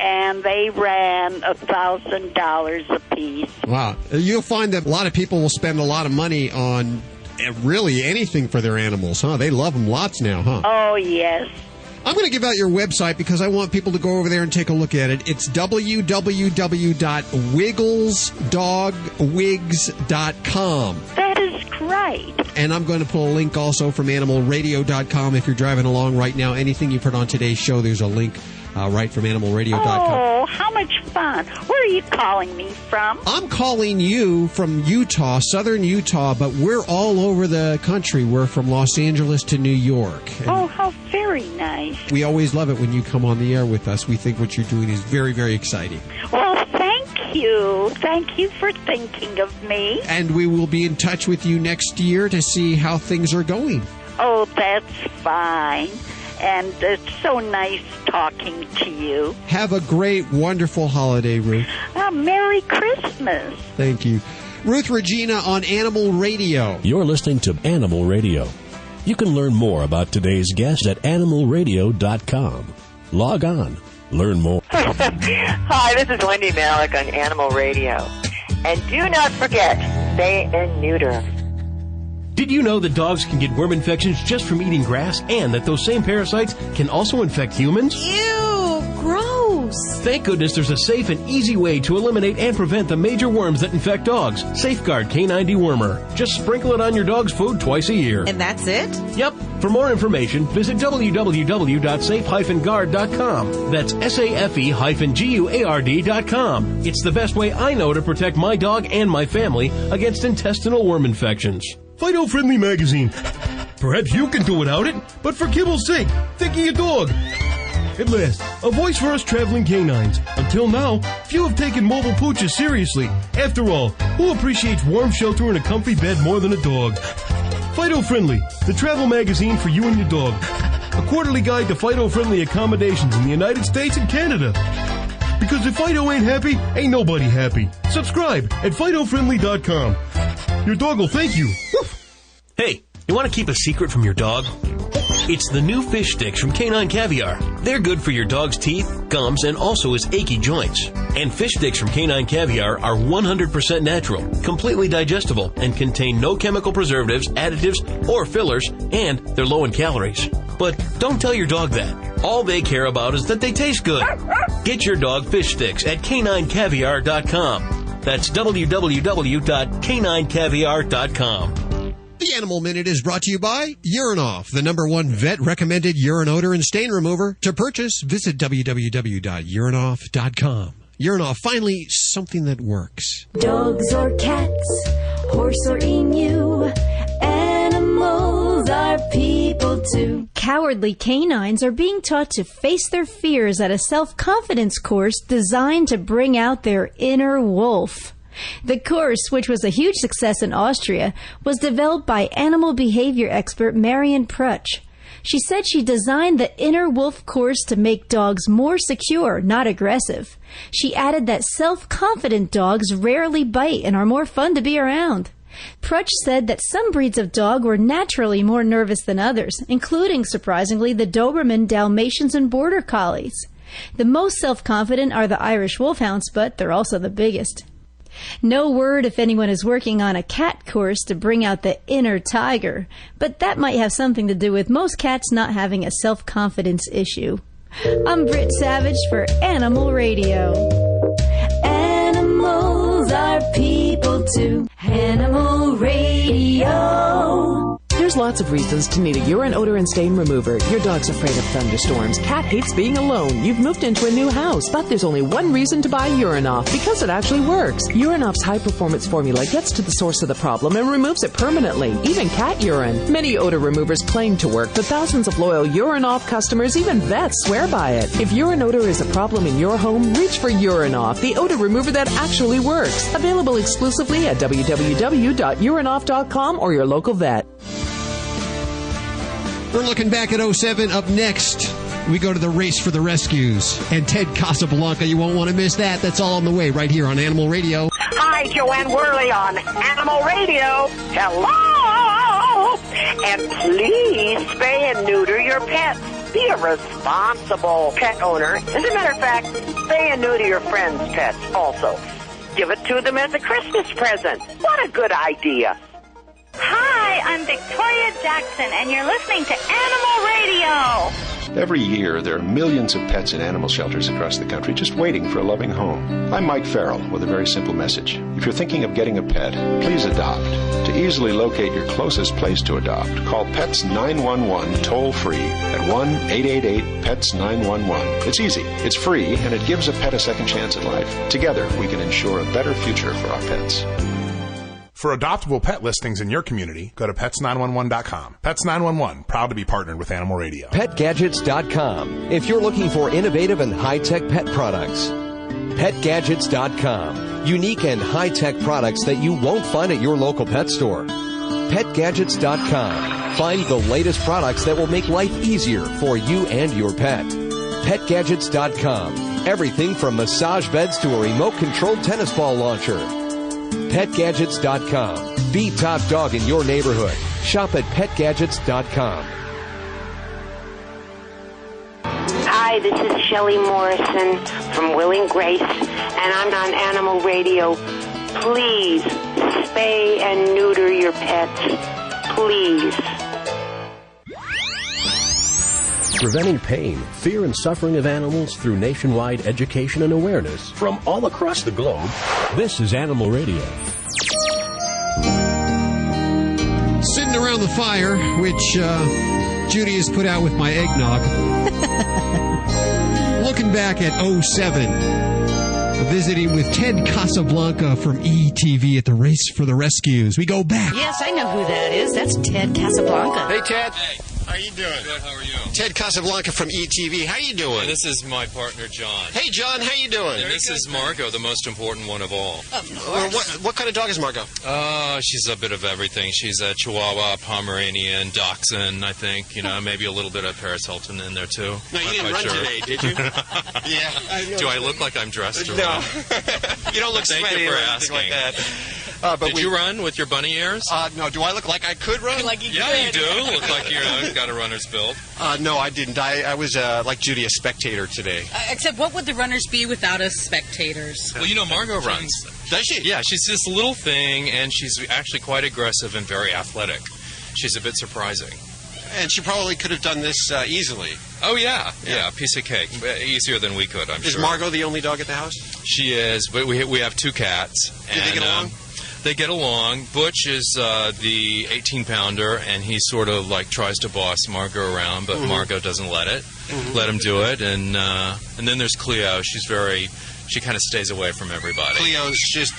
And they ran $1,000 a piece. Wow. You'll find that a lot of people will spend a lot of money on really anything for their animals, huh? They love them lots now, huh? Oh, yes. I'm going to give out your website because I want people to go over there and take a look at it. It's www.wigglesdogwigs.com. That is great. And I'm going to put a link also from animalradio.com. If you're driving along right now, anything you've heard on today's show, there's a link right from animalradio.com. Oh, how much fun. Where are you calling me from? I'm calling you from Utah, southern Utah, but we're all over the country. We're from Los Angeles to New York. Oh, how very nice. We always love it when you come on the air with us. We think what you're doing is very, very exciting. Well, thank you. Thank you for thinking of me. And we will be in touch with you next year to see how things are going. Oh, that's fine. And it's so nice talking to you. Have a great, wonderful holiday, Ruth. Merry Christmas. Thank you. Ruth Regina on Animal Radio. You're listening to Animal Radio. You can learn more about today's guest at animalradio.com. Log on. Learn more. Hi, this is Wendy Malick on Animal Radio. And do not forget, spay and neuter. Did you know that dogs can get worm infections just from eating grass, and that those same parasites can also infect humans? Ew, gross. house. Thank goodness there's a safe and easy way to eliminate and prevent the major worms that infect dogs. Safeguard K9 Dewormer. Just sprinkle it on your dog's food twice a year. And that's it? Yep. For more information, visit www.safe-guard.com. That's SAFE-GUARD.com. It's the best way I know to protect my dog and my family against intestinal worm infections. Fido Friendly Magazine. Perhaps you can do without it, but for kibble's sake, think of your dog. At last, a voice for us traveling canines. Until now, few have taken mobile pooches seriously. After all, who appreciates warm shelter and a comfy bed more than a dog? Fido Friendly, the travel magazine for you and your dog. A quarterly guide to Fido-friendly accommodations in the United States and Canada. Because if Fido ain't happy, ain't nobody happy. Subscribe at FidoFriendly.com. Your dog will thank you. Woof. Hey, you want to keep a secret from your dog? It's the new fish sticks from Canine Caviar. They're good for your dog's teeth, gums, and also his achy joints. And fish sticks from Canine Caviar are 100% natural, completely digestible, and contain no chemical preservatives, additives, or fillers, and they're low in calories. But don't tell your dog that. All they care about is that they taste good. Get your dog fish sticks at caninecaviar.com. That's www.caninecaviar.com. The Animal Minute is brought to you by Urinoff, the #1 vet-recommended urine odor and stain remover. To purchase, visit www.urinoff.com. Urinoff, finally, something that works. Dogs or cats, horse or emu, animals are people too. Cowardly canines are being taught to face their fears at a self-confidence course designed to bring out their inner wolf. The course, which was a huge success in Austria, was developed by animal behavior expert Marion Prutch. She said she designed the Inner Wolf course to make dogs more secure, not aggressive. She added that self-confident dogs rarely bite and are more fun to be around. Prutch said that some breeds of dog were naturally more nervous than others, including, surprisingly, the Doberman, Dalmatians, and Border Collies. The most self-confident are the Irish Wolfhounds, but they're also the biggest. No word if anyone is working on a cat course to bring out the inner tiger, but that might have something to do with most cats not having a self-confidence issue. I'm Britt Savage for Animal Radio. Animals are people too. Animal Radio. There's lots of reasons to need a urine odor and stain remover. Your dog's afraid of thunderstorms. Cat hates being alone. You've moved into a new house. But there's only one reason to buy Urinoff, because it actually works. Urinoff's high-performance formula gets to the source of the problem and removes it permanently, even cat urine. Many odor removers claim to work, but thousands of loyal Urinoff customers, even vets, swear by it. If urine odor is a problem in your home, reach for Urinoff, the odor remover that actually works. Available exclusively at www.urinoff.com or your local vet. We're looking back at 07. Up next, we go to the Race for the Rescues. And Ted Casablanca, you won't want to miss that. That's all on the way right here on Animal Radio. Hi, Joanne Worley on Animal Radio. Hello! And please spay and neuter your pets. Be a responsible pet owner. As a matter of fact, spay and neuter your friends' pets also. Give it to them as a Christmas present. What a good idea. Hi, I'm Victoria Jackson, and you're listening to Animal Radio. Every year, there are millions of pets in animal shelters across the country just waiting for a loving home. I'm Mike Farrell with a very simple message. If you're thinking of getting a pet, please adopt. To easily locate your closest place to adopt, call Pets 911 toll-free at 1-888-PETS-911. It's easy, it's free, and it gives a pet a second chance at life. Together, we can ensure a better future for our pets. For adoptable pet listings in your community, go to pets911.com. Pets 911, proud to be partnered with Animal Radio. PetGadgets.com. If you're looking for innovative and high-tech pet products, PetGadgets.com. Unique and high-tech products that you won't find at your local pet store. PetGadgets.com. Find the latest products that will make life easier for you and your pet. PetGadgets.com. Everything from massage beds to a remote-controlled tennis ball launcher. PetGadgets.com. Be top dog in your neighborhood. Shop at PetGadgets.com. Hi, this is Shelley Morrison from Will and Grace, and I'm on Animal Radio. Please spay and neuter your pets. Please. Preventing pain, fear, and suffering of animals through nationwide education and awareness from all across the globe. This is Animal Radio. Sitting around the fire, which Judy has put out with my eggnog. Looking back at 07. Visiting with Ted Casablanca from ETV at the Race for the Rescues. We go back. Yes, I know who that is. That's Ted Casablanca. Hey, Ted. How you doing? Good, how are you? Ted Casablanca from ETV. How you doing? And this is my partner, John. Hey, John, how you doing? And this is Margot, the most important one of all. What kind of dog is Margot? She's a bit of everything. She's a Chihuahua, Pomeranian, Dachshund, I think. You know, maybe a little bit of Paris Hilton in there, too. No, you didn't run today, did you? Yeah. Do I look like I'm dressed or No. what? You don't look Thank sweaty you or for anything asking. like that. Did you run with your bunny ears? No. Do I look like I could run? Yeah, you do. Look like you've got a runner's build. No, I didn't. I was, like Judy, a spectator today. Except what would the runners be without us spectators? Well, you know, Margot runs. Does she? Yeah, she's this little thing, and she's actually quite aggressive and very athletic. She's a bit surprising. And she probably could have done this easily. Oh, yeah. Yeah, piece of cake. Easier than we could, I'm sure. Is Margot the only dog at the house? She is, but we have two cats. Do they get along? They get along. Butch is the 18-pounder, and he sort of like tries to boss Margot around, but Margot doesn't let him do it. And then there's Cleo. She kind of stays away from everybody. Cleo's just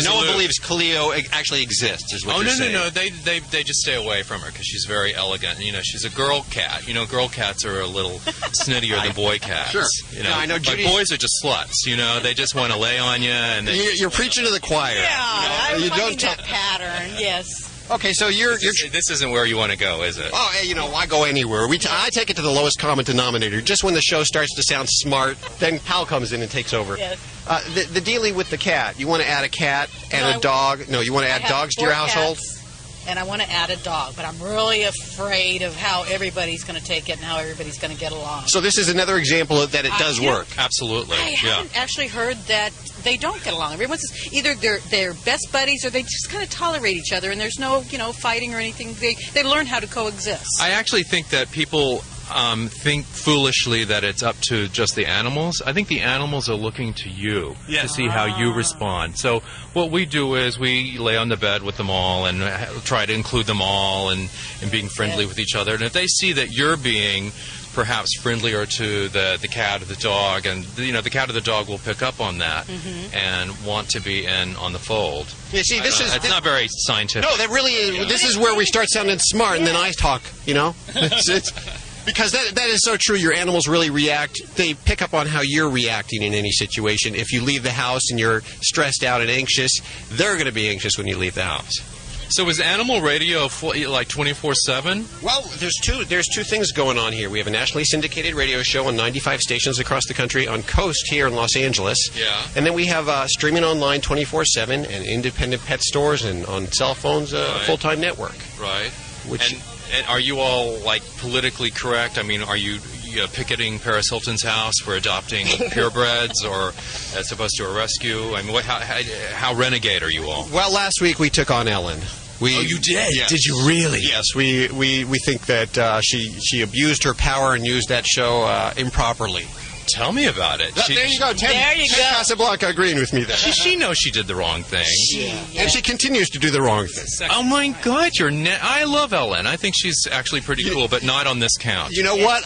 no one believes Cleo actually exists, is what you're saying. No. They just stay away from her because she's very elegant. You know, she's a girl cat. You know, girl cats are a little snittier than boy cats. Sure. You know, No, I know but Judy's- boys are just sluts. You know, they just want to lay on you. And You're preaching to the choir. Yeah, You I'm don't that pattern, yes. Okay, so you're this isn't where you want to go, is it? Oh, hey, you know, why go anywhere? I take it to the lowest common denominator. Just when the show starts to sound smart, then Pal comes in and takes over. Yes. The dealing with the cat. You want to add a cat and a dog? No, you want to add dogs to your household? And I want to add a dog, but I'm really afraid of how everybody's going to take it and how everybody's going to get along. So this is another example of that it does work. Absolutely. I haven't actually heard that they don't get along. Everyone says either they're best buddies or they just kind of tolerate each other, and there's no fighting or anything. They learn how to coexist. I actually think that people think foolishly that it's up to just the animals. I think the animals are looking to you to see how you respond. So what we do is we lay on the bed with them all and try to include them all and being friendly with each other. And if they see that you're being perhaps friendlier to the cat or the dog, and the cat or the dog will pick up on that and want to be in on the fold. You see, It's not very scientific. No, that really is. This is where we start sounding smart, and then I talk. It's because that is so true. Your animals really react. They pick up on how you're reacting in any situation. If you leave the house and you're stressed out and anxious, they're going to be anxious when you leave the house. So is Animal Radio like 24/7? Well, there's two things going on here. We have a nationally syndicated radio show on 95 stations across the country, on Coast here in Los Angeles. Yeah. And then we have streaming online 24/7 and independent pet stores and on cell phones, a full-time network. Right. Which and are you all like politically correct? I mean, are you picketing Paris Hilton's house for adopting purebreds, or as opposed to a rescue? I mean, how renegade are you all? Well, last week we took on Ellen. You did? Yes. Did you really? Yes, we think that she abused her power and used that show improperly. Tell me about it. There you go, Ted Casablanca agreeing with me there. She knows she did the wrong thing. And she continues to do the wrong thing. Oh my God, I love Ellen. I think she's actually pretty cool, but not on this count. You know what?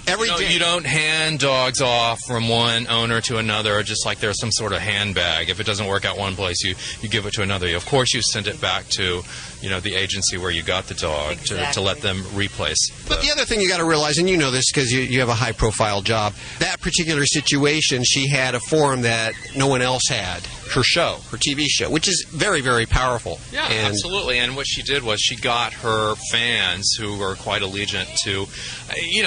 You don't hand dogs off from one owner to another just like there's some sort of handbag. If it doesn't work out one place, you give it to another. Of course, you send it back to the agency where you got the dog to let them replace. But the other thing you got to realize, and you know this because you have a high-profile job, that particular situation, she had a forum that no one else had. Her show, her TV show, which is very, very powerful. Yeah, absolutely. And what she did was she got her fans, who were quite allegiant to,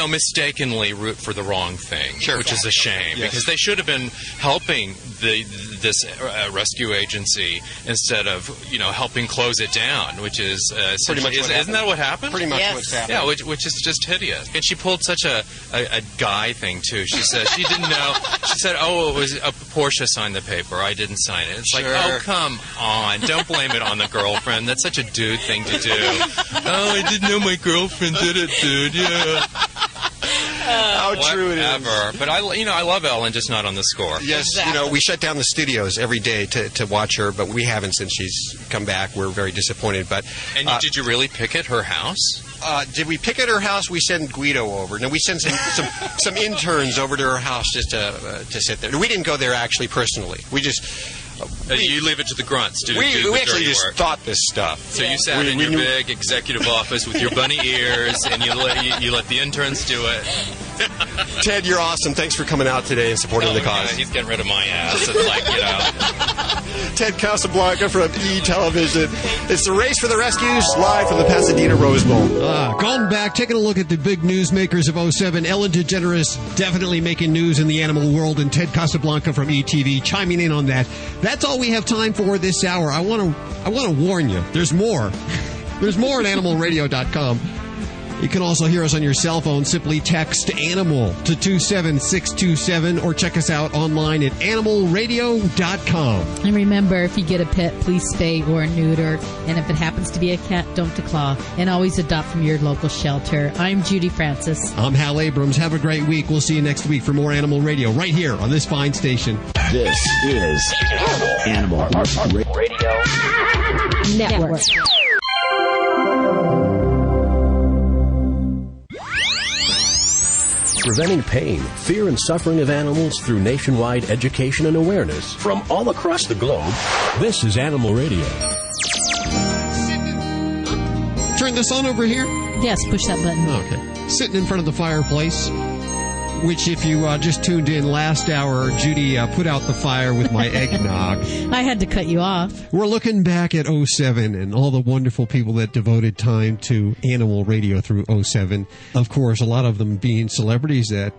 mistakenly root for the wrong thing, which is a shame, because they should have been helping this rescue agency instead of helping close it down, which is pretty much isn't that what happened? Pretty much what's happened. Yeah, which is just hideous. And she pulled such a guy thing too. She said she didn't know. She said, "Oh, it was Portia signed the paper. I didn't sign it." It's like, oh, come on. Don't blame it on the girlfriend. That's such a dude thing to do. Oh, I didn't know my girlfriend did it, dude. Yeah. How true it is. But I love Ellen, just not on the score. Yes, we shut down the studios every day to watch her, but we haven't since she's come back. We're very disappointed. But did you really picket her house? Did we picket her house? We send Guido over. No, we sent some interns over to her house just to sit there. We didn't go there actually personally. We just. You leave it to the grunts to do we the actually dirty just work. thought this stuff. So you sat in your big executive office with your bunny ears, and you let the interns do it. Ted, you're awesome. Thanks for coming out today and supporting the cause. Yeah, he's getting rid of my ass. It's like, Ted Casablanca from E-Television. It's the Race for the Rescues, live from the Pasadena Rose Bowl. Going back, taking a look at the big newsmakers of 07. Ellen DeGeneres definitely making news in the animal world, and Ted Casablanca from ETV chiming in on that. That's all we have time for this hour. I want to warn you. There's more. There's more at animalradio.com. You can also hear us on your cell phone. Simply text ANIMAL to 27627 or check us out online at animalradio.com. And remember, if you get a pet, please spay or neuter. And if it happens to be a cat, don't declaw. And always adopt from your local shelter. I'm Judy Francis. I'm Hal Abrams. Have a great week. We'll see you next week for more Animal Radio right here on this fine station. This is Animal Radio Network. Preventing pain, fear, and suffering of animals through nationwide education and awareness from all across the globe. This is Animal Radio. Turn this on over here? Yes, push that button. Okay. Sitting in front of the fireplace, which if you just tuned in last hour, Judy put out the fire with my eggnog. I had to cut you off. We're looking back at 07 and all the wonderful people that devoted time to animal radio through 07. Of course, a lot of them being celebrities that,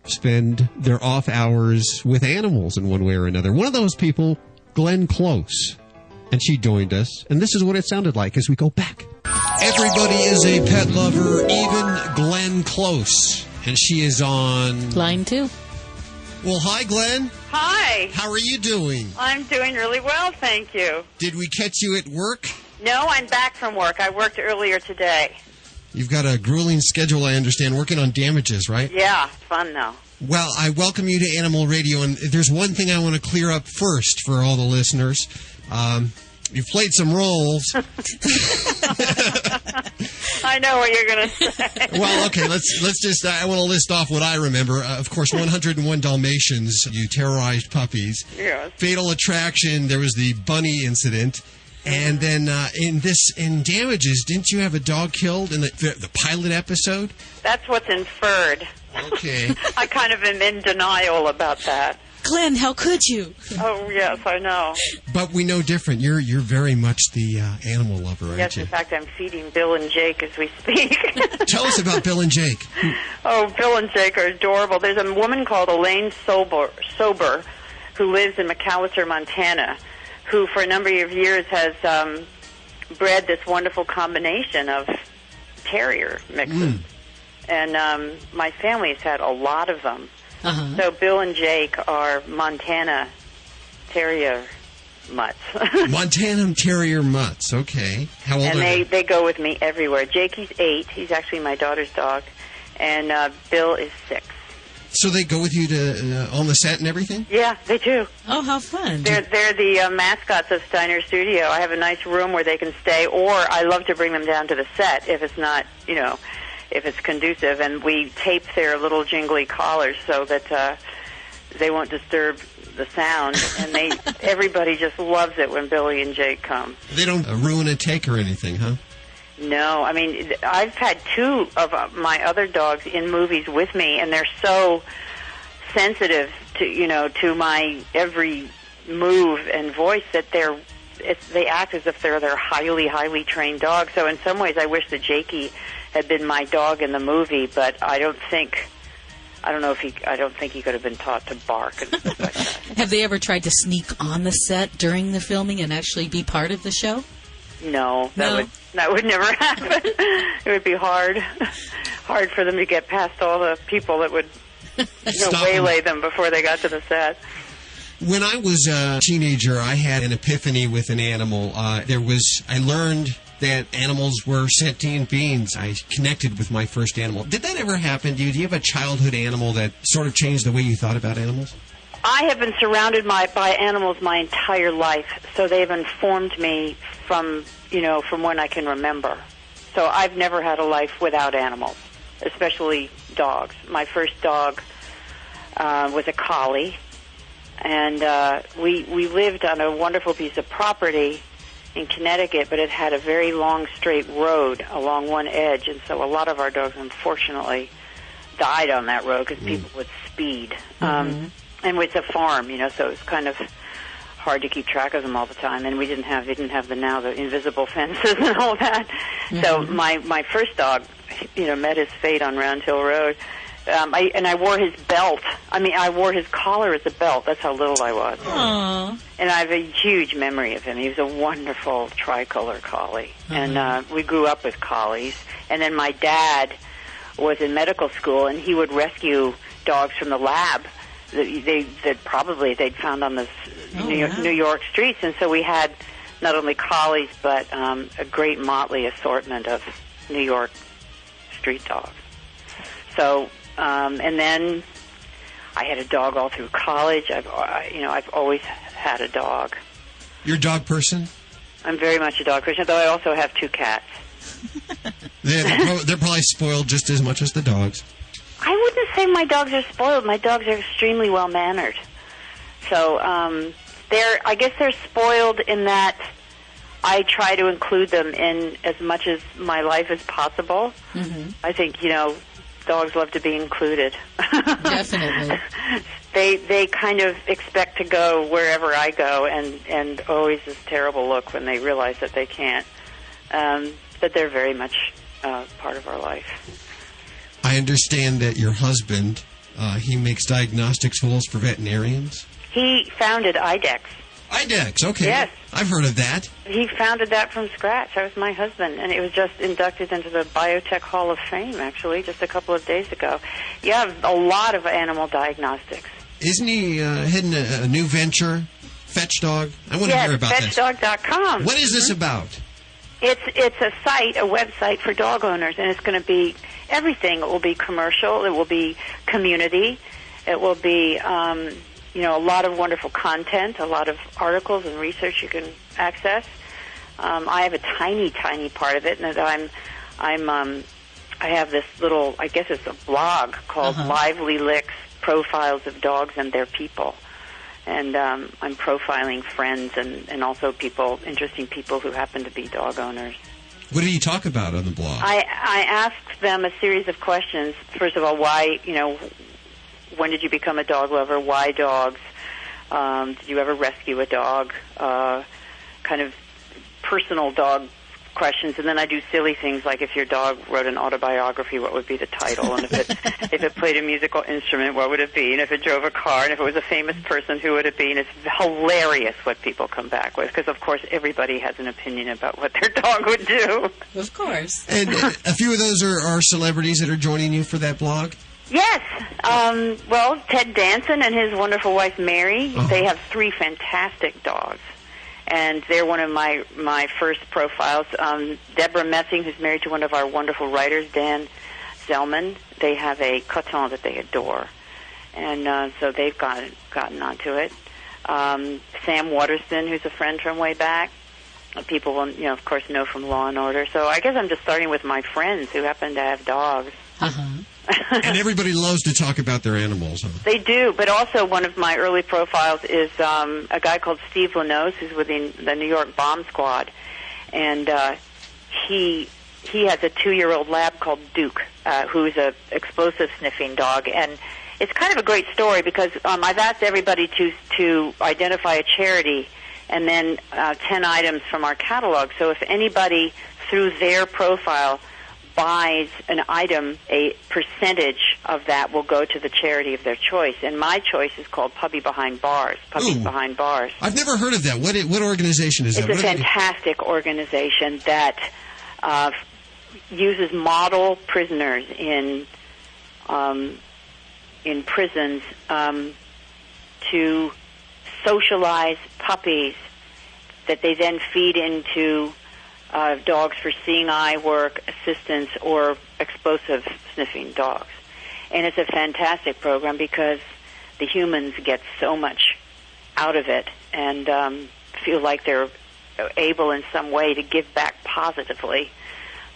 spend their off hours with animals in one way or another. One of those people, Glenn Close. And she joined us, and this is what it sounded like as we go back. Everybody is a pet lover, even Glenn Close. And she is on... Line 2. Well, hi, Glenn. Hi. How are you doing? I'm doing really well, thank you. Did we catch you at work? No, I'm back from work. I worked earlier today. You've got a grueling schedule, I understand, working on damages, right? Yeah, it's fun, though. Well, I welcome you to Animal Radio, and there's one thing I want to clear up first for all the listeners. You've played some roles. I know what you're going to say. Well, okay, let's just, I want to list off what I remember. Of course, 101 Dalmatians, you terrorized puppies. Yes. Fatal Attraction, there was the bunny incident. And then in Damages, didn't you have a dog killed in the pilot episode? That's what's inferred. Okay. I kind of am in denial about that. Glenn, how could you? Oh, yes, I know. But we know different. You're very much the animal lover, aren't Yes, you? in fact, I'm feeding Bill and Jake as we speak. Tell us about Bill and Jake. Oh, Bill and Jake are adorable. There's a woman called Elaine Sober who lives in McAllister, Montana, who for a number of years has bred this wonderful combination of terrier mixes. And my family's had a lot of them. Uh-huh. So Bill and Jake are Montana Terrier mutts. Montana Terrier mutts, okay. How old and are they go with me everywhere. Jakey's 8. He's actually my daughter's dog. And Bill is 6. So they go with you to on the set and everything? Yeah, they do. Oh, how fun. They're the mascots of Steiner Studio. I have a nice room where they can stay, or I love to bring them down to the set if it's not, if it's conducive, and we tape their little jingly collars so that they won't disturb the sound, and everybody just loves it when Billy and Jake come. They don't ruin a take or anything, huh? No, I mean, I've had 2 of my other dogs in movies with me, and they're so sensitive to my every move and voice that they act as if they're their highly, highly trained dog. So in some ways, I wish that Jakey had been my dog in the movie, but I don't think he could have been taught to bark and stuff like that. Have they ever tried to sneak on the set during the filming and actually be part of the show? No, that would never happen. It would be hard for them to get past all the people that would waylay them before they got to the set. When I was a teenager, I had an epiphany with an animal. I learned that animals were sentient beings. I connected with my first animal. Did that ever happen to you? Do you have a childhood animal that sort of changed the way you thought about animals? I have been surrounded by animals my entire life, so they've informed me from when I can remember. So I've never had a life without animals, especially dogs. My first dog was a collie, and we lived on a wonderful piece of property in Connecticut, but it had a very long, straight road along one edge, and so a lot of our dogs, unfortunately, died on that road because people would speed. And it's a farm, so it was kind of hard to keep track of them all the time, and we didn't have the invisible fences and all that. So my first dog, met his fate on Round Hill Road. I wore his belt. I wore his collar as a belt. That's how little I was. Aww. And I have a huge memory of him. He was a wonderful tricolor collie. And we grew up with collies. And then my dad was in medical school, and he would rescue dogs from the lab that they'd found on the New York streets. And so we had not only collies, but a great motley assortment of New York street dogs. So... and then I had a dog all through college. I've always had a dog. You're a dog person? I'm very much a dog person, though I also have 2 cats. They're probably spoiled just as much as the dogs. I wouldn't say my dogs are spoiled. My dogs are extremely well-mannered. So I guess they're spoiled in that I try to include them in as much as my life as possible. I think, dogs love to be included. Definitely. They kind of expect to go wherever I go, and always this terrible look when they realize that they can't. But they're very much part of our life. I understand that your husband, he makes diagnostic tools for veterinarians. He founded IDEX. IDEX, okay. Yes. I've heard of that. He founded that from scratch. That was my husband, and it was just inducted into the Biotech Hall of Fame, actually, just a couple of days ago. You have a lot of animal diagnostics. Isn't he heading a new venture, Fetch Dog? I want to hear about this. FetchDog.com. What is this about? It's a site, a website for dog owners, and it's going to be everything. It will be commercial. It will be community. It will be... a lot of wonderful content, a lot of articles and research you can access. I have a tiny, tiny part of it, and I have this little, I guess it's a blog called Lively Licks, Profiles of Dogs and Their People. And I'm profiling friends and also interesting people who happen to be dog owners. What do you talk about on the blog? I ask them a series of questions. First of all, why, when did you become a dog lover? Why dogs? Did you ever rescue a dog? Kind of personal dog questions. And then I do silly things like if your dog wrote an autobiography, what would be the title? And if it played a musical instrument, what would it be? And if it drove a car, and if it was a famous person, who would it be? And it's hilarious what people come back with because, of course, everybody has an opinion about what their dog would do. Of course. And a few of those are celebrities that are joining you for that blog? Yes. Well, Ted Danson and his wonderful wife, Mary, they have 3 fantastic dogs. And they're one of my first profiles. Deborah Messing, who's married to one of our wonderful writers, Dan Zellman, they have a Coton that they adore. And so they've gotten onto it. Sam Waterston, who's a friend from way back. People will, of course, know from Law and Order. So I guess I'm just starting with my friends who happen to have dogs. And everybody loves to talk about their animals. Huh? They do, but also one of my early profiles is a guy called Steve Lanos, who's with the New York Bomb Squad, and he has a 2-year-old lab called Duke, who's a explosive sniffing dog, and it's kind of a great story because I've asked everybody to identify a charity and then 10 items from our catalog. So if anybody through their profile buys an item, a percentage of that will go to the charity of their choice. And my choice is called Puppy Behind Bars. Puppies Behind Bars. I've never heard of that. What organization is that? It's a fantastic organization that uses model prisoners in prisons to socialize puppies that they then feed into dogs for seeing eye work, assistance, or explosive sniffing dogs. And it's a fantastic program because the humans get so much out of it and feel like they're able in some way to give back positively.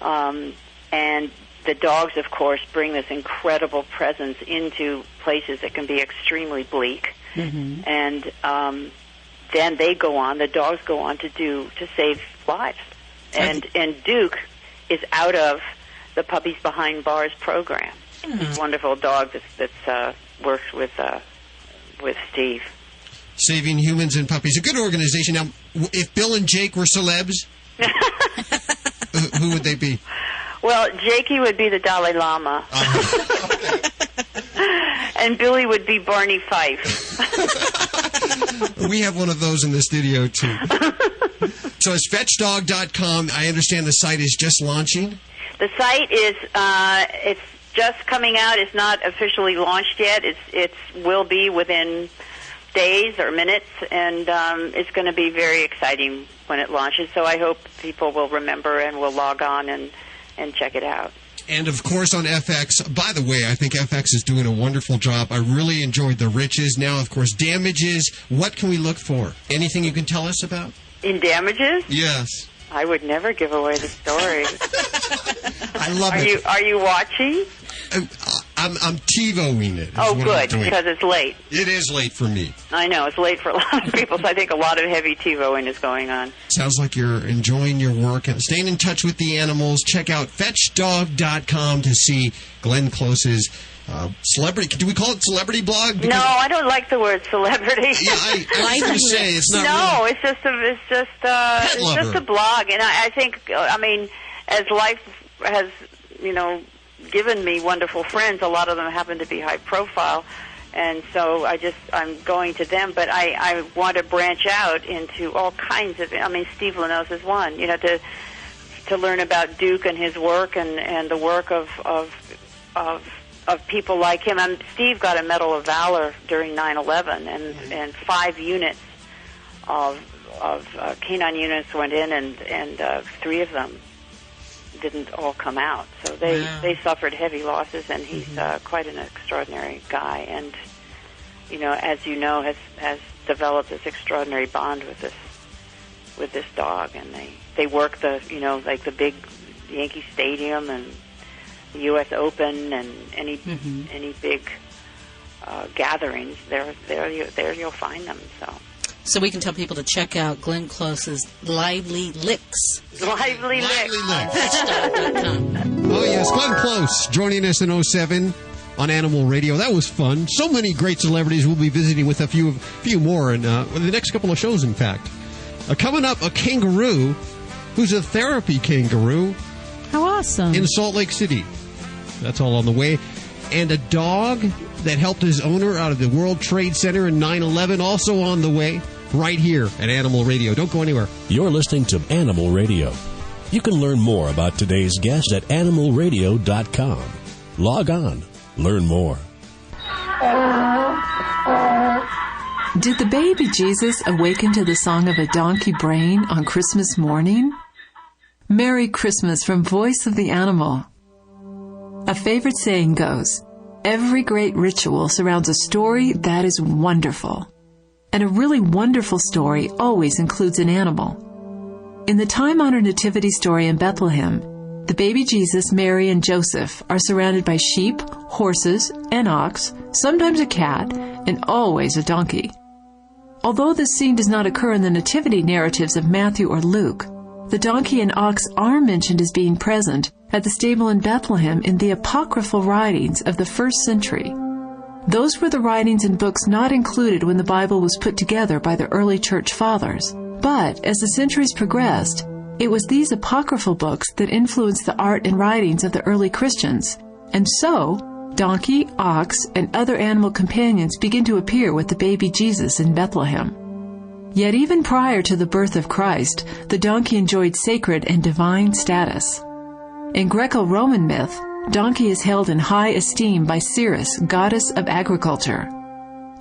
And the dogs, of course, bring this incredible presence into places that can be extremely bleak. Mm-hmm. And then they go on, the dogs go on to save lives. And Duke is out of the Puppies Behind Bars program. This wonderful dog that's works with Steve. Saving Humans and Puppies, a good organization. Now, if Bill and Jake were celebs, who would they be? Well, Jakey would be the Dalai Lama. And Billy would be Barney Fife. We have one of those in the studio, too. So it's fetchdog.com. I understand the site is just launching? The site is it's just coming out. It's not officially launched yet. It will be within days or minutes, and it's going to be very exciting when it launches. So I hope people will remember and will log on and check it out. And, of course, on FX. By the way, I think FX is doing a wonderful job. I really enjoyed The Riches. Now, of course, Damages. What can we look for? Anything you can tell us about? In Damages? Yes. I would never give away the story. I love it. Are you watching? I'm TiVoing it. Oh, good, because it's late. It is late for me. I know, it's late for a lot of people, so I think a lot of heavy TiVoing is going on. Sounds like you're enjoying your work and staying in touch with the animals. Check out fetchdog.com to see Glenn Close's celebrity. Do we call it celebrity blog? Because no, I don't like the word celebrity. Yeah, I was going to say it's not. No, really. it's just a blog, and I think, I mean, as life has, given me wonderful friends, a lot of them happen to be high profile, and so I'm going to them, but I want to branch out into all kinds of, Steve Lanos is one, to learn about Duke and his work and the work of people like him. Steve got a Medal of Valor during 9/11, and 5 units of canine units went in, and 3 of them didn't all come out. So they suffered heavy losses, and he's quite an extraordinary guy. And as you know, has developed this extraordinary bond with this dog. And they work the the big Yankee Stadium and the U.S. Open and any big gatherings. There you'll find them. So we can tell people to check out Glenn Close's Lively Licks. Lively Licks. Oh, yes, Glenn Close joining us in 07 on Animal Radio. That was fun. So many great celebrities. We'll be visiting with a few more in the next couple of shows, in fact. Coming up, a kangaroo who's a therapy kangaroo. How awesome. In Salt Lake City. That's all on the way. And a dog that helped his owner out of the World Trade Center in 9/11, also on the way, right here at Animal Radio. Don't go anywhere. You're listening to Animal Radio. You can learn more about today's guest at animalradio.com. Log on. Learn more. Did the baby Jesus awaken to the song of a donkey brain on Christmas morning? Merry Christmas from Voice of the Animal. A favorite saying goes, every great ritual surrounds a story that is wonderful. And a really wonderful story always includes an animal. In the time-honored nativity story in Bethlehem, the baby Jesus, Mary, and Joseph are surrounded by sheep, horses, an ox, sometimes a cat, and always a donkey. Although this scene does not occur in the nativity narratives of Matthew or Luke, the donkey and ox are mentioned as being present at the stable in Bethlehem in the apocryphal writings of the 1st century. Those were the writings and books not included when the Bible was put together by the early church fathers. But as the centuries progressed, it was these apocryphal books that influenced the art and writings of the early Christians. And so, donkey, ox, and other animal companions begin to appear with the baby Jesus in Bethlehem. Yet even prior to the birth of Christ, the donkey enjoyed sacred and divine status. In Greco-Roman myth, donkey is held in high esteem by Ceres, goddess of agriculture.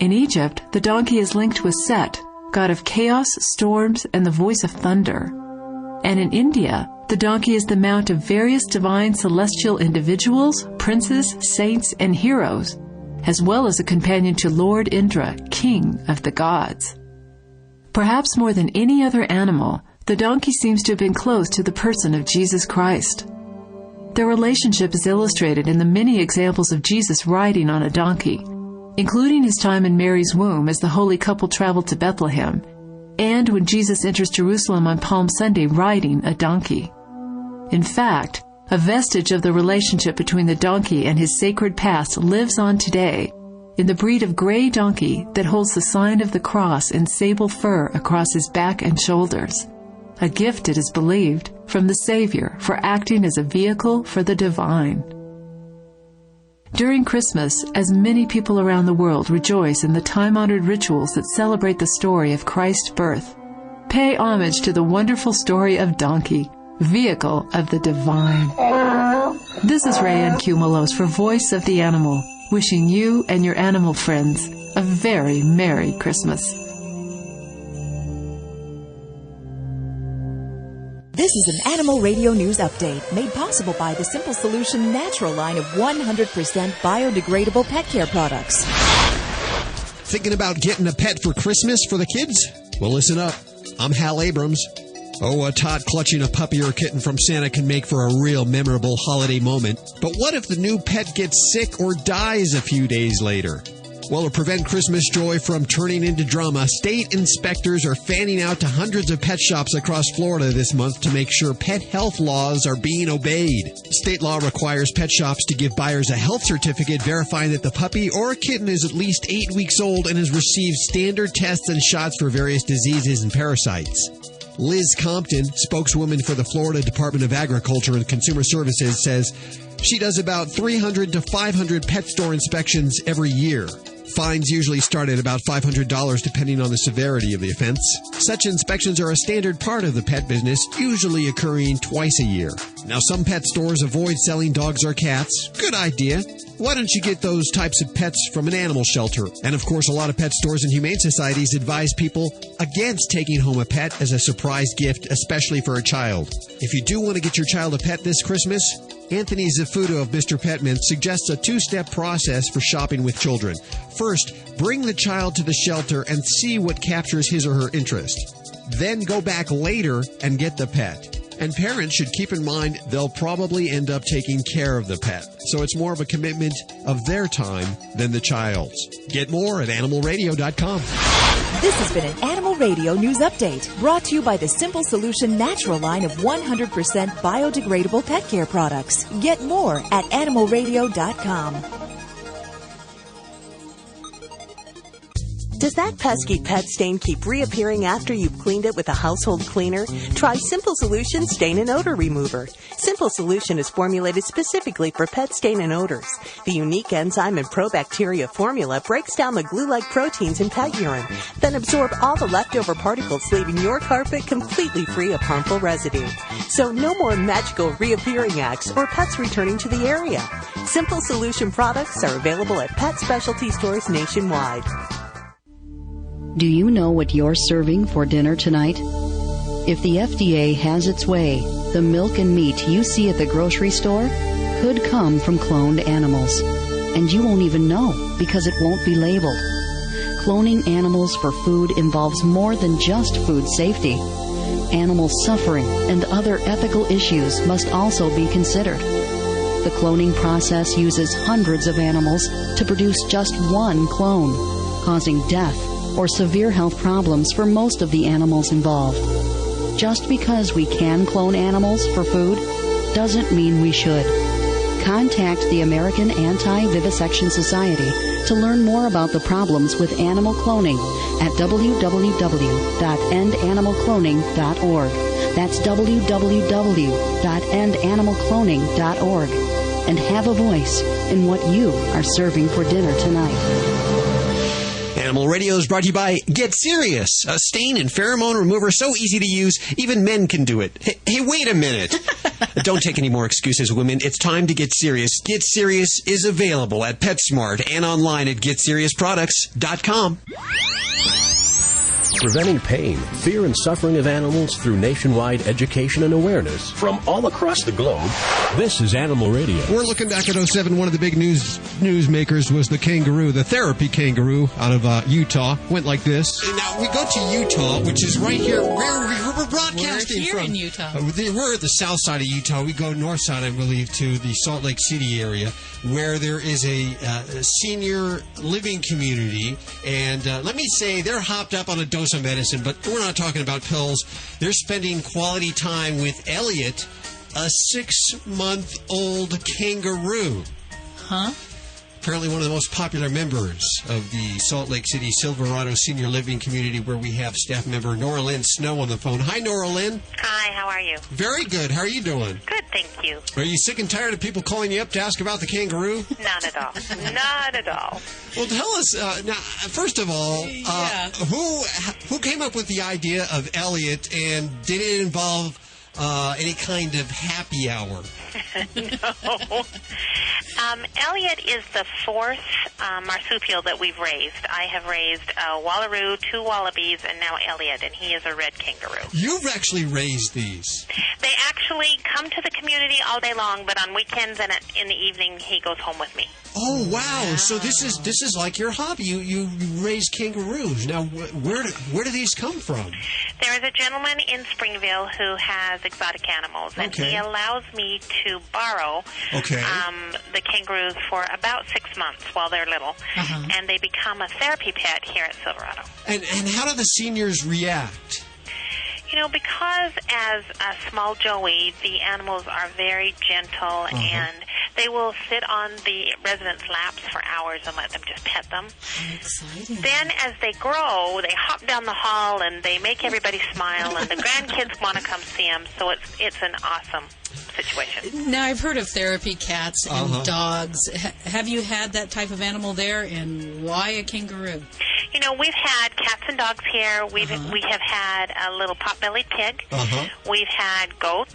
In Egypt, the donkey is linked with Set, god of chaos, storms, and the voice of thunder. And in India, the donkey is the mount of various divine celestial individuals, princes, saints, and heroes, as well as a companion to Lord Indra, king of the gods. Perhaps more than any other animal, the donkey seems to have been close to the person of Jesus Christ. Their relationship is illustrated in the many examples of Jesus riding on a donkey, including his time in Mary's womb as the holy couple traveled to Bethlehem, and when Jesus enters Jerusalem on Palm Sunday riding a donkey. In fact, a vestige of the relationship between the donkey and his sacred past lives on today in the breed of gray donkey that holds the sign of the cross in sable fur across his back and shoulders, a gift, it is believed, from the Savior for acting as a vehicle for the divine. During Christmas, as many people around the world rejoice in the time-honored rituals that celebrate the story of Christ's birth, pay homage to the wonderful story of Donkey, vehicle of the divine. This is Rayanne Cumulos for Voice of the Animal, wishing you and your animal friends a very Merry Christmas. This is an Animal Radio News Update made possible by the Simple Solution Natural line of 100% biodegradable pet care products. Thinking about getting a pet for Christmas for the kids? Well, listen up. I'm Hal Abrams. Oh, a tot clutching a puppy or a kitten from Santa can make for a real memorable holiday moment. But what if the new pet gets sick or dies a few days later? Well, to prevent Christmas joy from turning into drama, state inspectors are fanning out to hundreds of pet shops across Florida this month to make sure pet health laws are being obeyed. State law requires pet shops to give buyers a health certificate verifying that the puppy or kitten is at least 8 weeks old and has received standard tests and shots for various diseases and parasites. Liz Compton, spokeswoman for the Florida Department of Agriculture and Consumer Services, says she does about 300 to 500 pet store inspections every year. Fines usually start at about $500 depending on the severity of the offense. Such inspections are a standard part of the pet business, usually occurring twice a year. Now, some pet stores avoid selling dogs or cats. Good idea. Why don't you get those types of pets from an animal shelter? And of course, a lot of pet stores and humane societies advise people against taking home a pet as a surprise gift, especially for a child. If you do want to get your child a pet this Christmas, Anthony Zafuto of Mr. Petman suggests a two-step process for shopping with children. First, bring the child to the shelter and see what captures his or her interest. Then go back later and get the pet. And parents should keep in mind they'll probably end up taking care of the pet. So it's more of a commitment of their time than the child's. Get more at animalradio.com. This has been an Animal Radio News Update brought to you by the Simple Solution Natural line of 100% biodegradable pet care products. Get more at animalradio.com. Does that pesky pet stain keep reappearing after you've cleaned it with a household cleaner? Try Simple Solution Stain and Odor Remover. Simple Solution is formulated specifically for pet stain and odors. The unique enzyme and probacteria formula breaks down the glue-like proteins in pet urine, then absorb all the leftover particles, leaving your carpet completely free of harmful residue. So no more magical reappearing acts or pets returning to the area. Simple Solution products are available at pet specialty stores nationwide. Do you know what you're serving for dinner tonight? If the FDA has its way, the milk and meat you see at the grocery store could come from cloned animals. And you won't even know because it won't be labeled. Cloning animals for food involves more than just food safety. Animal suffering and other ethical issues must also be considered. The cloning process uses hundreds of animals to produce just one clone, causing death or severe health problems for most of the animals involved. Just because we can clone animals for food doesn't mean we should. Contact the American Anti-Vivisection Society to learn more about the problems with animal cloning at www.endanimalcloning.org. That's www.endanimalcloning.org. And have a voice in what you are serving for dinner tonight. Animal Radio is brought to you by Get Serious, a stain and pheromone remover so easy to use, even men can do it. Hey, wait a minute. Don't take any more excuses, women. It's time to get serious. Get Serious is available at PetSmart and online at GetSeriousProducts.com. Preventing pain, fear, and suffering of animals through nationwide education and awareness from all across the globe. This is Animal Radio. We're looking back at 07. One of the big newsmakers was the kangaroo, the therapy kangaroo out of Utah. Went like this. And now we go to Utah, which is right here where we're broadcasting We're here from. in Utah. We're at the south side of Utah. We go north side, I believe, to the Salt Lake City area, where there is a senior living community. And let me say, they're hopped up on a dose of medicine, but we're not talking about pills. They're spending quality time with Elliot, a 6-month-old kangaroo. Huh? Apparently one of the most popular members of the Salt Lake City Silverado Senior Living Community, where we have staff member Nora Lynn Snow on the phone. Hi, Nora Lynn. Hi, how are you? Very good. How are you doing? Good, thank you. Are you sick and tired of people calling you up to ask about the kangaroo? Not at all. Not at all. Well, tell us, now, first of all, who came up with the idea of Elliot, and did it involve any kind of happy hour? No. Elliot is the fourth marsupial that we've raised. I have raised a wallaroo, 2 wallabies, and now Elliot, and he is a red kangaroo. You've actually raised these. They actually come to the community all day long, but on weekends and in the evening, he goes home with me. Oh, wow. So this is like your hobby. You raise kangaroos. Now, where do these come from? There is a gentleman in Springville who has exotic animals, and he allows me to borrow the kangaroos for about 6 months while they're little, and they become a therapy pet here at Silverado. And how do the seniors react? You know, because as a small Joey, the animals are very gentle, and they will sit on the residents' laps for hours and let them just pet them. Exciting. Then as they grow, they hop down the hall and they make everybody smile, and the grandkids want to come see them, so it's an awesome situation. Now, I've heard of therapy cats and dogs. Have you had that type of animal there, and why a kangaroo? You know, we've had cats and dogs here. We have had a little pot-bellied pig. We've had goats.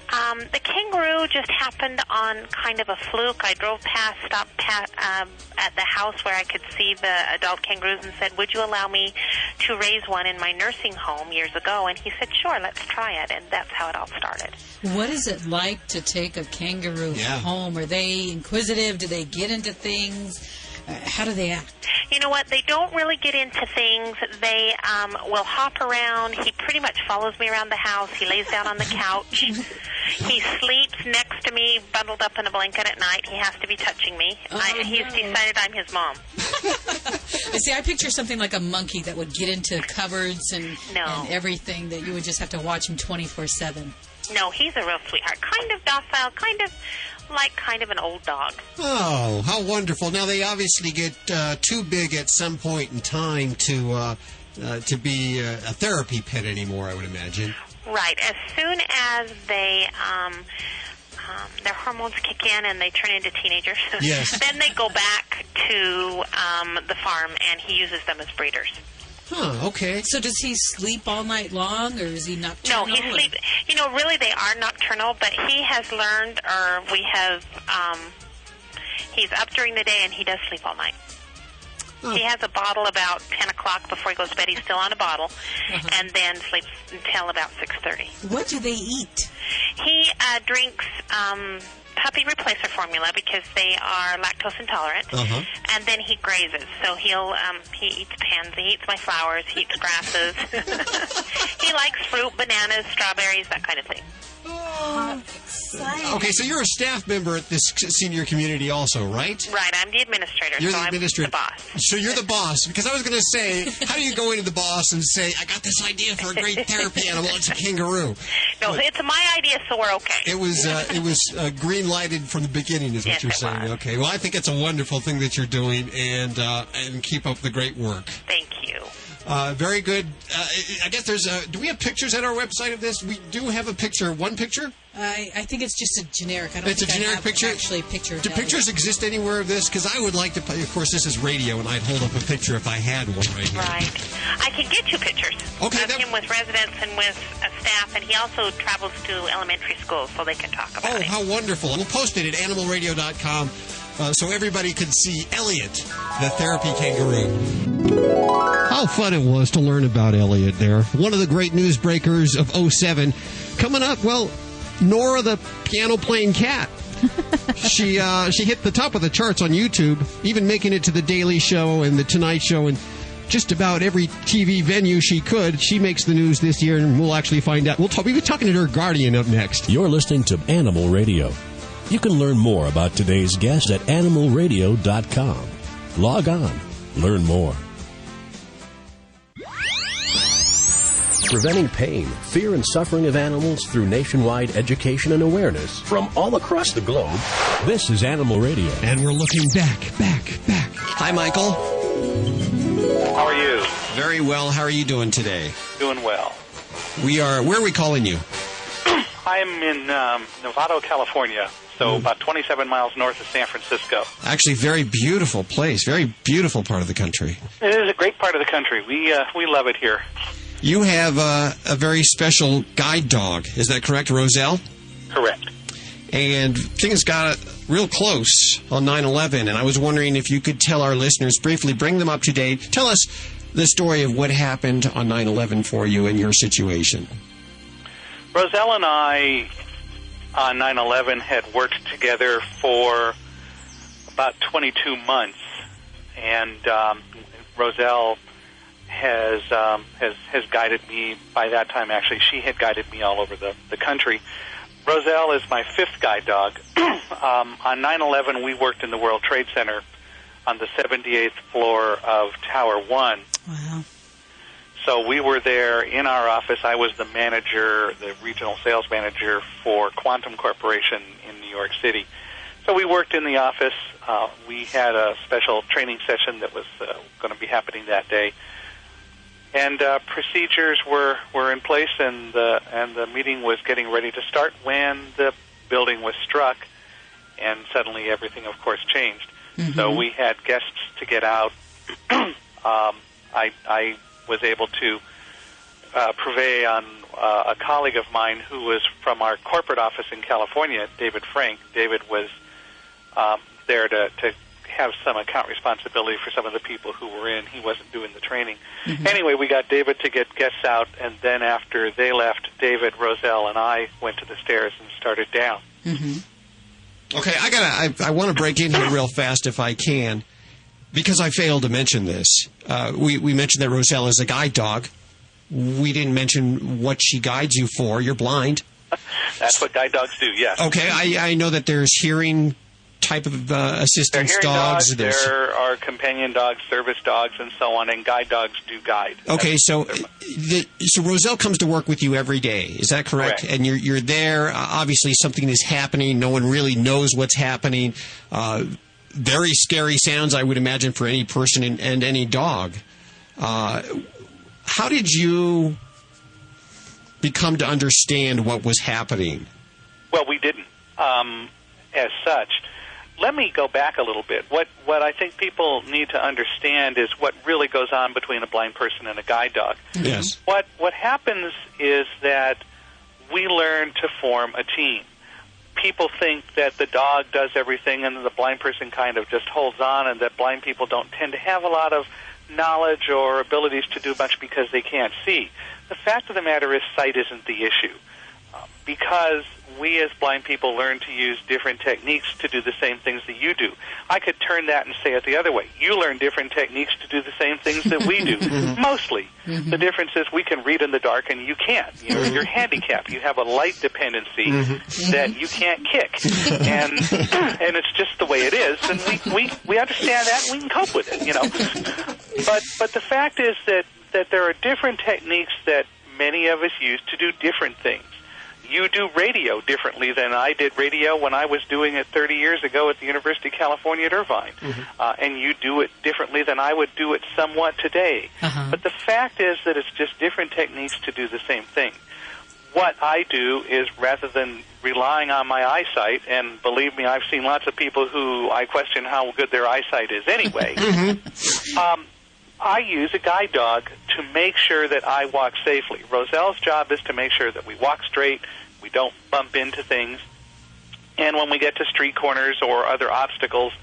The kangaroo just happened on kind of a fluke. I drove past, stopped at the house where I could see the adult kangaroos and said, would you allow me to raise one in my nursing home years ago? And he said, sure, let's try it. And that's how it all started. What is it like to take a kangaroo home? Are they inquisitive? Do they get into things? How do they act? You know what? They don't really get into things. They will hop around. He pretty much follows me around the house. He lays down on the couch. He sleeps next to me, bundled up in a blanket at night. He has to be touching me. He's decided I'm his mom. See, I picture something like a monkey that would get into cupboards and everything, that you would just have to watch him 24/7. No, he's a real sweetheart. Kind of docile, kind of an old dog. Oh, how wonderful. Now, they obviously get too big at some point in time to be a therapy pet anymore, I would imagine. Right. As soon as they their hormones kick in and they turn into teenagers, then they go back to the farm, and he uses them as breeders. Huh, okay. So does he sleep all night long, or is he nocturnal? No, he sleeps. You know, really they are nocturnal, but he has learned, or we have, he's up during the day and he does sleep all night. He has a bottle about 10 o'clock before he goes to bed. He's still on a bottle, and then sleeps until about 6:30. What do they eat? He drinks puppy replacer formula because they are lactose intolerant, and then he grazes. So he eats pansy, he eats my flowers, he eats grasses. He likes fruit, bananas, strawberries, that kind of thing. Oh, exciting. Okay, so you're a staff member at this senior community also, right? Right, I'm the administrator, You're so the administrator. I'm the boss. So you're the boss, because I was going to say, how do you go into the boss and say, I got this idea for a great therapy animal, it's a kangaroo? No, it's my idea, so we're okay. It was green-lighted from the beginning, is what you're saying. Okay, well, I think it's a wonderful thing that you're doing, and keep up the great work. Thank you. Very good. I guess there's do we have pictures at our website of this? We do have a picture. One picture? I think it's just a generic. I don't it's think a generic I have picture? Actually, a picture. Do pictures exist anywhere of this? Because I would like to. Of course, this is radio, and I'd hold up a picture if I had one right here. Right. I can get you pictures of him with residents and with staff, and he also travels to elementary schools so they can talk about it. Oh, how wonderful. We'll post it at animalradio.com so everybody can see Elliot, the therapy kangaroo. How fun it was to learn about Elliot there. One of the great news breakers of 07. Coming up, well, Nora the piano-playing cat. She hit the top of the charts on YouTube, even making it to The Daily Show and The Tonight Show and just about every TV venue she could. She makes the news this year, and we'll actually find out. We'll be talking to her guardian up next. You're listening to Animal Radio. You can learn more about today's guest at animalradio.com. Log on. Learn more. Preventing pain, fear, and suffering of animals through nationwide education and awareness from all across the globe. This is Animal Radio. And we're looking back. Hi, Michael. How are you? Very well. How are you doing today? Doing well. Where are we calling you? I'm in Novato, California, so about 27 miles north of San Francisco. Actually, very beautiful place. Very beautiful part of the country. It is a great part of the country. We love it here. You have a very special guide dog. Is that correct, Roselle? Correct. And things got real close on 9/11, and I was wondering if you could tell our listeners briefly, bring them up to date. Tell us the story of what happened on 9/11 for you and your situation. Roselle and I, on 9/11, had worked together for about 22 months, and Roselle has guided me. By that time, actually, she had guided me all over the country. Roselle is my fifth guide dog. On 9/11, we worked in the World Trade Center on the 78th floor of Tower 1. Wow. So we were there in our office. I was the manager, the regional sales manager for Quantum Corporation in New York City. So we worked in the office. We had a special training session that was going to be happening that day. And procedures were in place, and the meeting was getting ready to start when the building was struck, and suddenly everything, of course, changed. Mm-hmm. So we had guests to get out. I was able to purvey on a colleague of mine who was from our corporate office in California, David Frank. David was there to have some account responsibility for some of the people who were in. He wasn't doing the training. Mm-hmm. Anyway, we got David to get guests out, and then after they left, David, Roselle, and I went to the stairs and started down. Mm-hmm. Okay, I want to break in here real fast if I can, because I failed to mention this. We mentioned that Roselle is a guide dog. We didn't mention what she guides you for. You're blind. That's what guide dogs do, yes. Okay, I know that there's hearing type of assistance dogs. There are companion dogs, service dogs, and so on, and guide dogs do guide. Okay, so Roselle comes to work with you every day. Is that correct? Correct. And you're there. Obviously, something is happening. No one really knows what's happening. Very scary sounds, I would imagine, for any person and any dog. How did you become to understand what was happening? Well, we didn't, as such. Let me go back a little bit. What I think people need to understand is what really goes on between a blind person and a guide dog. Yes. What happens is that we learn to form a team. People think that the dog does everything and the blind person kind of just holds on, and that blind people don't tend to have a lot of knowledge or abilities to do much because they can't see. The fact of the matter is sight isn't the issue. Because we as blind people learn to use different techniques to do the same things that you do. I could turn that and say it the other way. You learn different techniques to do the same things that we do, mostly. Mm-hmm. The difference is we can read in the dark and you can't. You're handicapped. You have a light dependency that you can't kick. And it's just the way it is. And we understand that and we can cope with it, you know. But the fact is that there are different techniques that many of us use to do different things. You do radio differently than I did radio when I was doing it 30 years ago at the University of California at Irvine. Mm-hmm. And you do it differently than I would do it somewhat today. Uh-huh. But the fact is that it's just different techniques to do the same thing. What I do is, rather than relying on my eyesight, and believe me, I've seen lots of people who I question how good their eyesight is anyway, I use a guide dog to make sure that I walk safely. Roselle's job is to make sure that we walk straight, we don't bump into things, and when we get to street corners or other obstacles,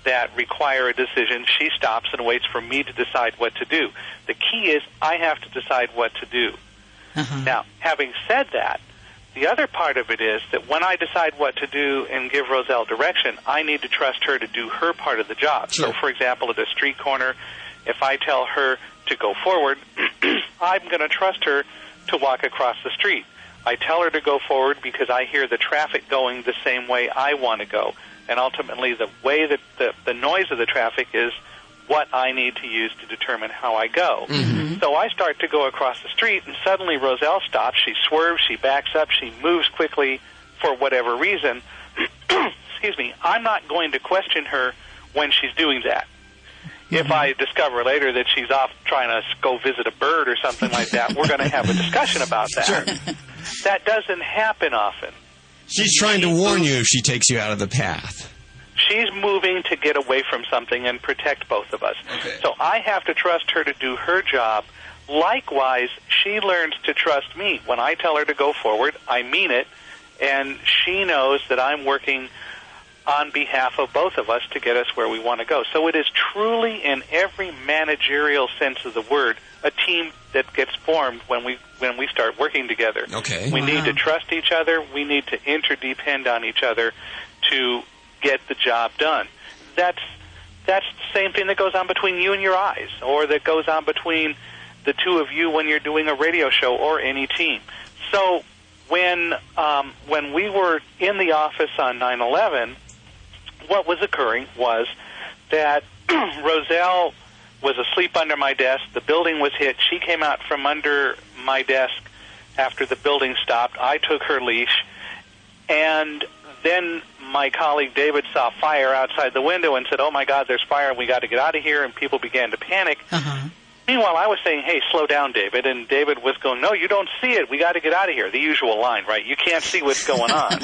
that require a decision, she stops and waits for me to decide what to do. The key is I have to decide what to do. Now, having said that, the other part of it is that when I decide what to do and give Roselle direction, I need to trust her to do her part of the job. Sure. So, for example, at a street corner, if I tell her to go forward, I'm going to trust her to walk across the street. I tell her to go forward because I hear the traffic going the same way I want to go. And ultimately, the way that the noise of the traffic is what I need to use to determine how I go. So I start to go across the street, and suddenly Roselle stops. She swerves, she backs up, she moves quickly for whatever reason. Excuse me. I'm not going to question her when she's doing that. If I discover later that she's off trying to go visit a bird or something like that, we're going to have a discussion about that. Sure. That doesn't happen often. She's trying to warn you if she takes you out of the path. She's moving to get away from something and protect both of us. Okay. So I have to trust her to do her job. Likewise, she learns to trust me. When I tell her to go forward, I mean it, and she knows that I'm working on behalf of both of us to get us where we want to go. So it is truly, in every managerial sense of the word, a team that gets formed when we start working together. Okay. We need to trust each other. We need to interdepend on each other to get the job done. That's the same thing that goes on between you and your eyes, or that goes on between the two of you when you're doing a radio show or any team. So when we were in the office on 9/11, what was occurring was that Roselle was asleep under my desk. The building was hit. She came out from under my desk after the building stopped. I took her leash, and then my colleague David saw fire outside the window and said, "Oh my God, there's fire, and we got to get out of here," and people began to panic. Meanwhile, I was saying, "Hey, slow down, David," and David was going, "No, you don't see it. We got to get out of here." The usual line, right? You can't see what's going on.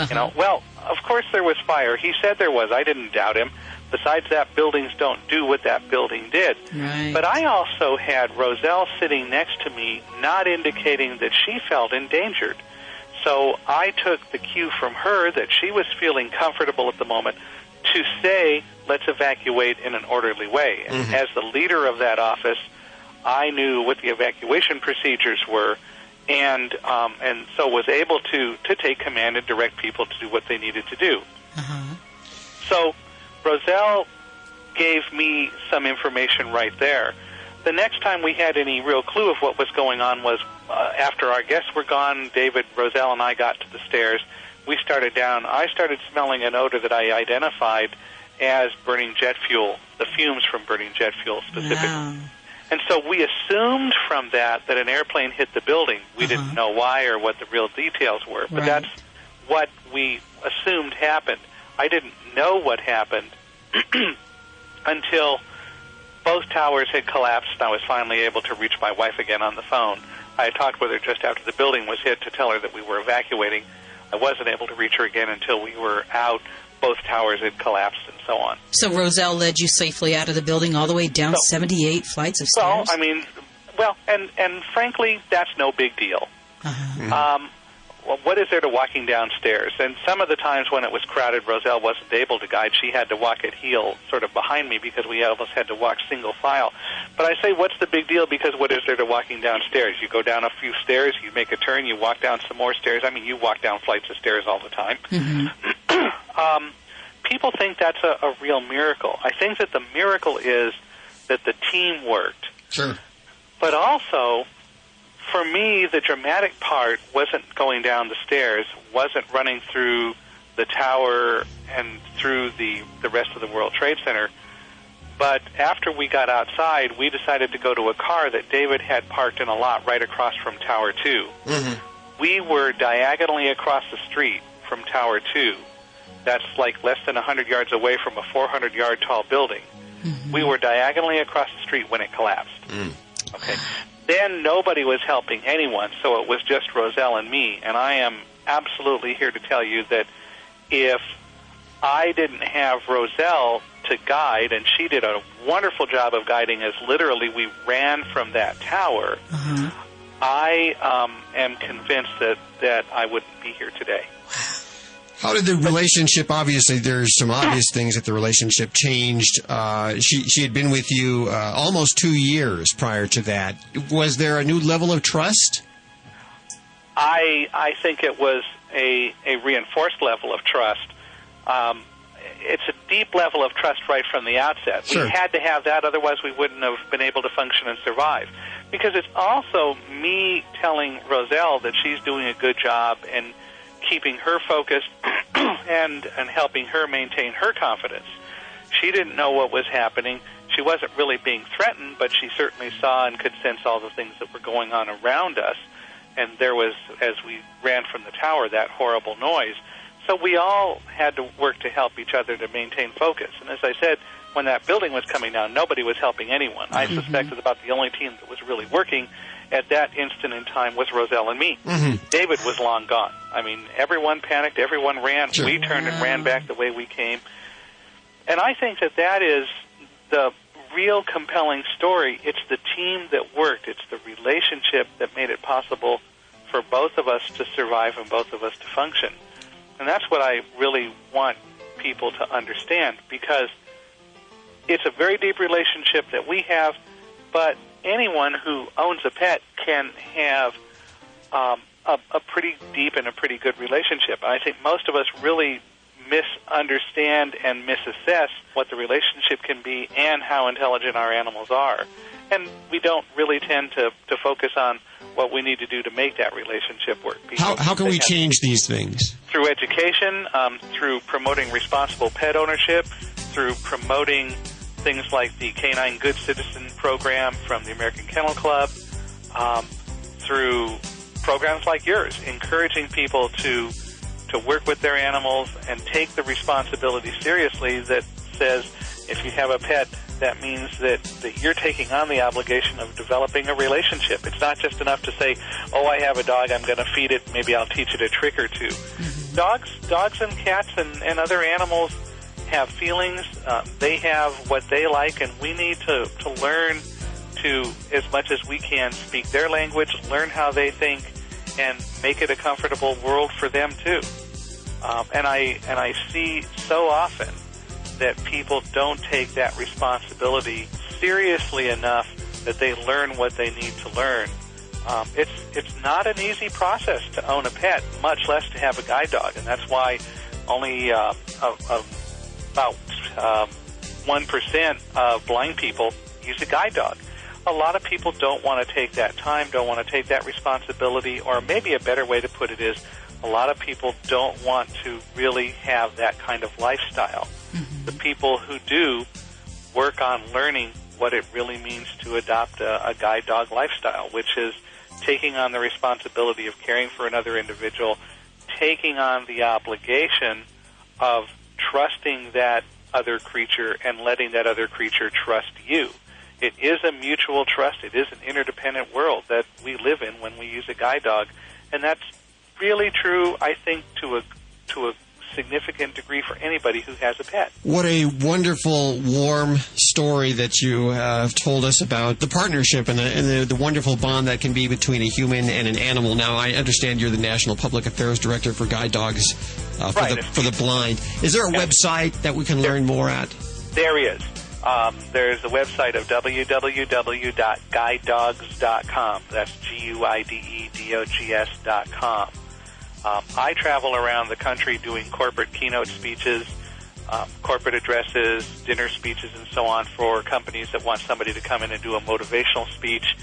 You know, well, of course there was fire. He said there was. I didn't doubt him. Besides that, buildings don't do what that building did. Right. But I also had Roselle sitting next to me, not indicating that she felt endangered. So I took the cue from her that she was feeling comfortable at the moment to say, "Let's evacuate in an orderly way." And as the leader of that office, I knew what the evacuation procedures were, and so was able to take command and direct people to do what they needed to do. So Roselle gave me some information right there. The next time we had any real clue of what was going on was after our guests were gone. David, Roselle, and I got to the stairs. We started down. I started smelling an odor that I identified as burning jet fuel, the fumes from burning jet fuel specifically. Wow. And so we assumed from that an airplane hit the building. We didn't know why or what the real details were, but that's what we assumed happened. I didn't know what happened until both towers had collapsed, and I was finally able to reach my wife again on the phone. I had talked with her just after the building was hit to tell her that we were evacuating. I wasn't able to reach her again until we were out. Both towers had collapsed and so on. So Roselle led you safely out of the building all the way down 78 flights of stairs? Well, I mean, and frankly, that's no big deal. Well, what is there to walking downstairs? And some of the times when it was crowded, Roselle wasn't able to guide. She had to walk at heel sort of behind me because we almost had to walk single file. But I say, what's the big deal? Because what is there to walking downstairs? You go down a few stairs, you make a turn, you walk down some more stairs. I mean, you walk down flights of stairs all the time. People think that's a real miracle. I think that the miracle is that the team worked. Sure. But also, for me, the dramatic part wasn't going down the stairs, wasn't running through the tower and through the rest of the World Trade Center. But after we got outside, we decided to go to a car that David had parked in a lot right across from Tower 2. We were diagonally across the street from Tower 2. That's like less than 100 yards away from a 400-yard tall building. We were diagonally across the street when it collapsed. Okay. Then nobody was helping anyone, so it was just Roselle and me. And I am absolutely here to tell you that if I didn't have Roselle to guide, and she did a wonderful job of guiding us, literally we ran from that tower, I am convinced that I wouldn't be here today. How did the relationship, obviously there's some obvious things that the relationship changed. She had been with you almost 2 years prior to that. Was there a new level of trust? I think it was a reinforced level of trust. It's a deep level of trust right from the outset. Sure. We had to have that, otherwise we wouldn't have been able to function and survive. Because it's also me telling Roselle that she's doing a good job and keeping her focused and helping her maintain her confidence. She didn't know what was happening. She wasn't really being threatened, but she certainly saw and could sense all the things that were going on around us. And there was, as we ran from the tower, that horrible noise. So we all had to work to help each other to maintain focus. And as I said, when that building was coming down, nobody was helping anyone. I suspected about the only team that was really working at that instant in time was Roselle and me. David was long gone. I mean, everyone panicked, everyone ran. Sure. We turned and ran back the way we came. And I think that is the real compelling story. It's the team that worked. It's the relationship that made it possible for both of us to survive and both of us to function. And that's what I really want people to understand, because it's a very deep relationship that we have, but anyone who owns a pet can have a pretty deep and a pretty good relationship. I think most of us really misunderstand and misassess what the relationship can be and how intelligent our animals are. And we don't really tend to focus on what we need to do to make that relationship work. How can we change these things? Through education, through promoting responsible pet ownership, through promoting things like the Canine Good Citizen program from the American Kennel Club, through programs like yours, encouraging people to work with their animals and take the responsibility seriously that says if you have a pet, that means that you're taking on the obligation of developing a relationship. It's not just enough to say, oh, I have a dog, I'm going to feed it, maybe I'll teach it a trick or two. Dogs and cats and other animals have feelings. They have what they like, and we need to learn to, as much as we can, speak their language, learn how they think, and make it a comfortable world for them too. And I see so often that people don't take that responsibility seriously enough that they learn what they need to learn. It's not an easy process to own a pet, much less to have a guide dog, and that's why only about 1% of blind people use a guide dog. A lot of people don't want to take that time, don't want to take that responsibility, or maybe a better way to put it is a lot of people don't want to really have that kind of lifestyle. The people who do work on learning what it really means to adopt a guide dog lifestyle, which is taking on the responsibility of caring for another individual, taking on the obligation of trusting that other creature and letting that other creature trust you. It is a mutual trust. It is an interdependent world that we live in when we use a guide dog, and that's really true, I think, to a significant degree for anybody who has a pet. What a wonderful, warm story that you have told us about the partnership and the wonderful bond that can be between a human and an animal. Now, I understand you're the National Public Affairs Director for Guide Dogs for the Blind. Is there a website that we can learn more at? There is. There's a website of www.guidedogs.com. That's GUIDEDOGS.com. I travel around the country doing corporate keynote speeches, corporate addresses, dinner speeches, and so on for companies that want somebody to come in and do a motivational speech.